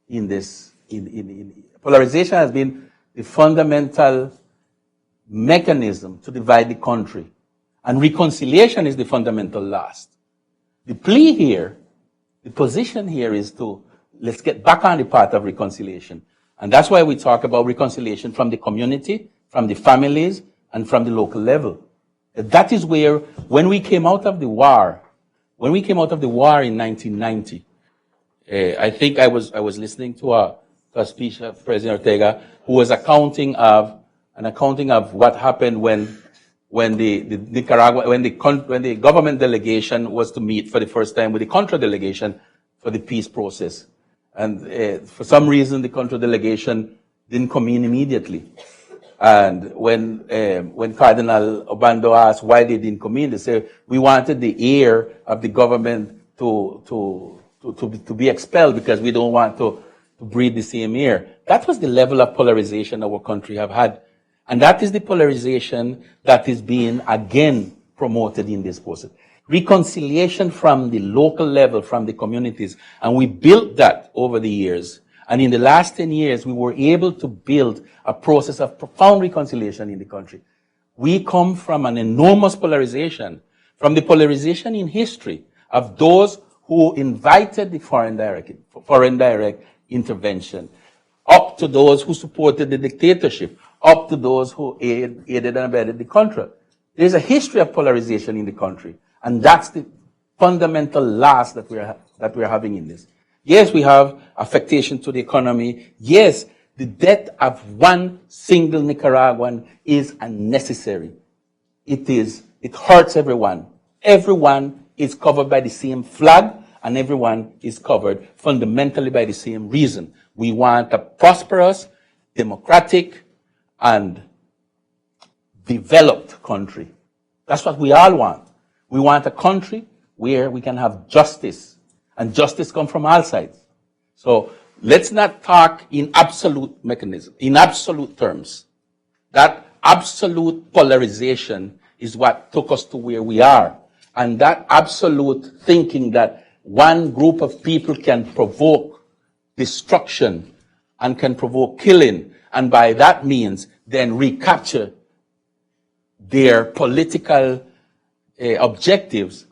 in this. Polarization has been the fundamental mechanism to divide the country. And reconciliation is the fundamental loss. The plea here, the position here is to, let's get back on the path of reconciliation. And that's why we talk about reconciliation from the community, from the families, and from the local level. That is where, when we came out of the war in 1990, I think I was listening to a speech of President Ortega, who was accounting of what happened when the government delegation was to meet for the first time with the Contra delegation for the peace process. And for some reason, the Contra delegation didn't come in immediately. And when Cardinal Obando asked why they didn't come in, they said, we wanted the heir of the government to be expelled because we don't want to breathe the same air. That was the level of polarization our country have had. And that is the polarization that is being again promoted in this process. Reconciliation from the local level, from the communities. And we built that over the years. And in the last 10 years, we were able to build a process of profound reconciliation in the country. We come from an enormous polarization, from the polarization in history of those who invited the foreign direct intervention, up to those who supported the dictatorship, up to those who aided and abetted the Contra. There's a history of polarization in the country, and that's the fundamental loss that we're having in this. Yes, we have affectation to the economy. Yes, the death of one single Nicaraguan is unnecessary. It hurts everyone. Everyone is covered by the same flag, and everyone is covered fundamentally by the same reason. We want a prosperous, democratic, and developed country. That's what we all want. We want a country where we can have justice, and justice comes from all sides. So let's not talk in absolute mechanism, in absolute terms. That absolute polarization is what took us to where we are. And that absolute thinking that one group of people can provoke destruction and can provoke killing, and by that means then recapture their political objectives.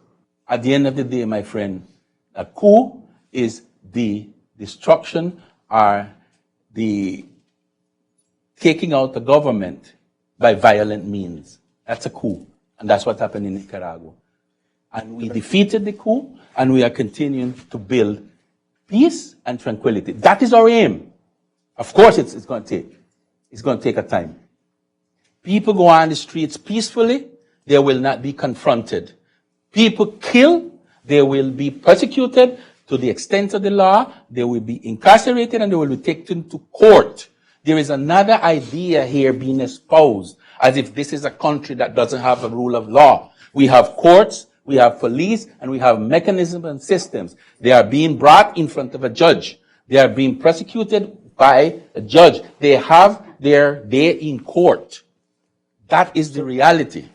At the end of the day, my friend, a coup is the destruction or the taking out the government by violent means. That's a coup. And that's what happened in Nicaragua. And we defeated the coup, and we are continuing to build peace and tranquility. That is our aim. Of course, it's going to take a time. People go on the streets peacefully, they will not be confronted. People kill, They will be persecuted to the extent of the law. They will be incarcerated and they will be taken to court. There is another idea here being espoused, as if this is a country that doesn't have a rule of law. We have courts, we have police, and we have mechanisms and systems. They are being brought in front of a judge. They are being prosecuted by a judge. They have their day in court. That is the reality.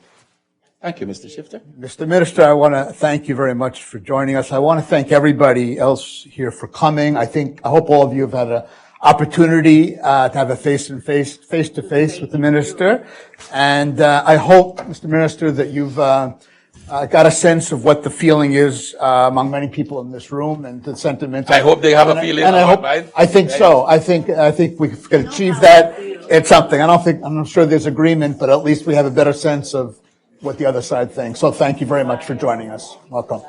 Thank you, Mr. Shifter. Mr. Minister, I want to thank you very much for joining us. I want to thank everybody else here for coming. I hope all of you have had an opportunity to have a face-to-face with the minister. And I hope, Mr. Minister, that you've got a sense of what the feeling is among many people in this room and the sentiment. I hope they have a feeling. I think so. I think we can achieve that. It's something. I'm not sure there's agreement, but at least we have a better sense of what the other side thinks. So thank you very much for joining us. Welcome.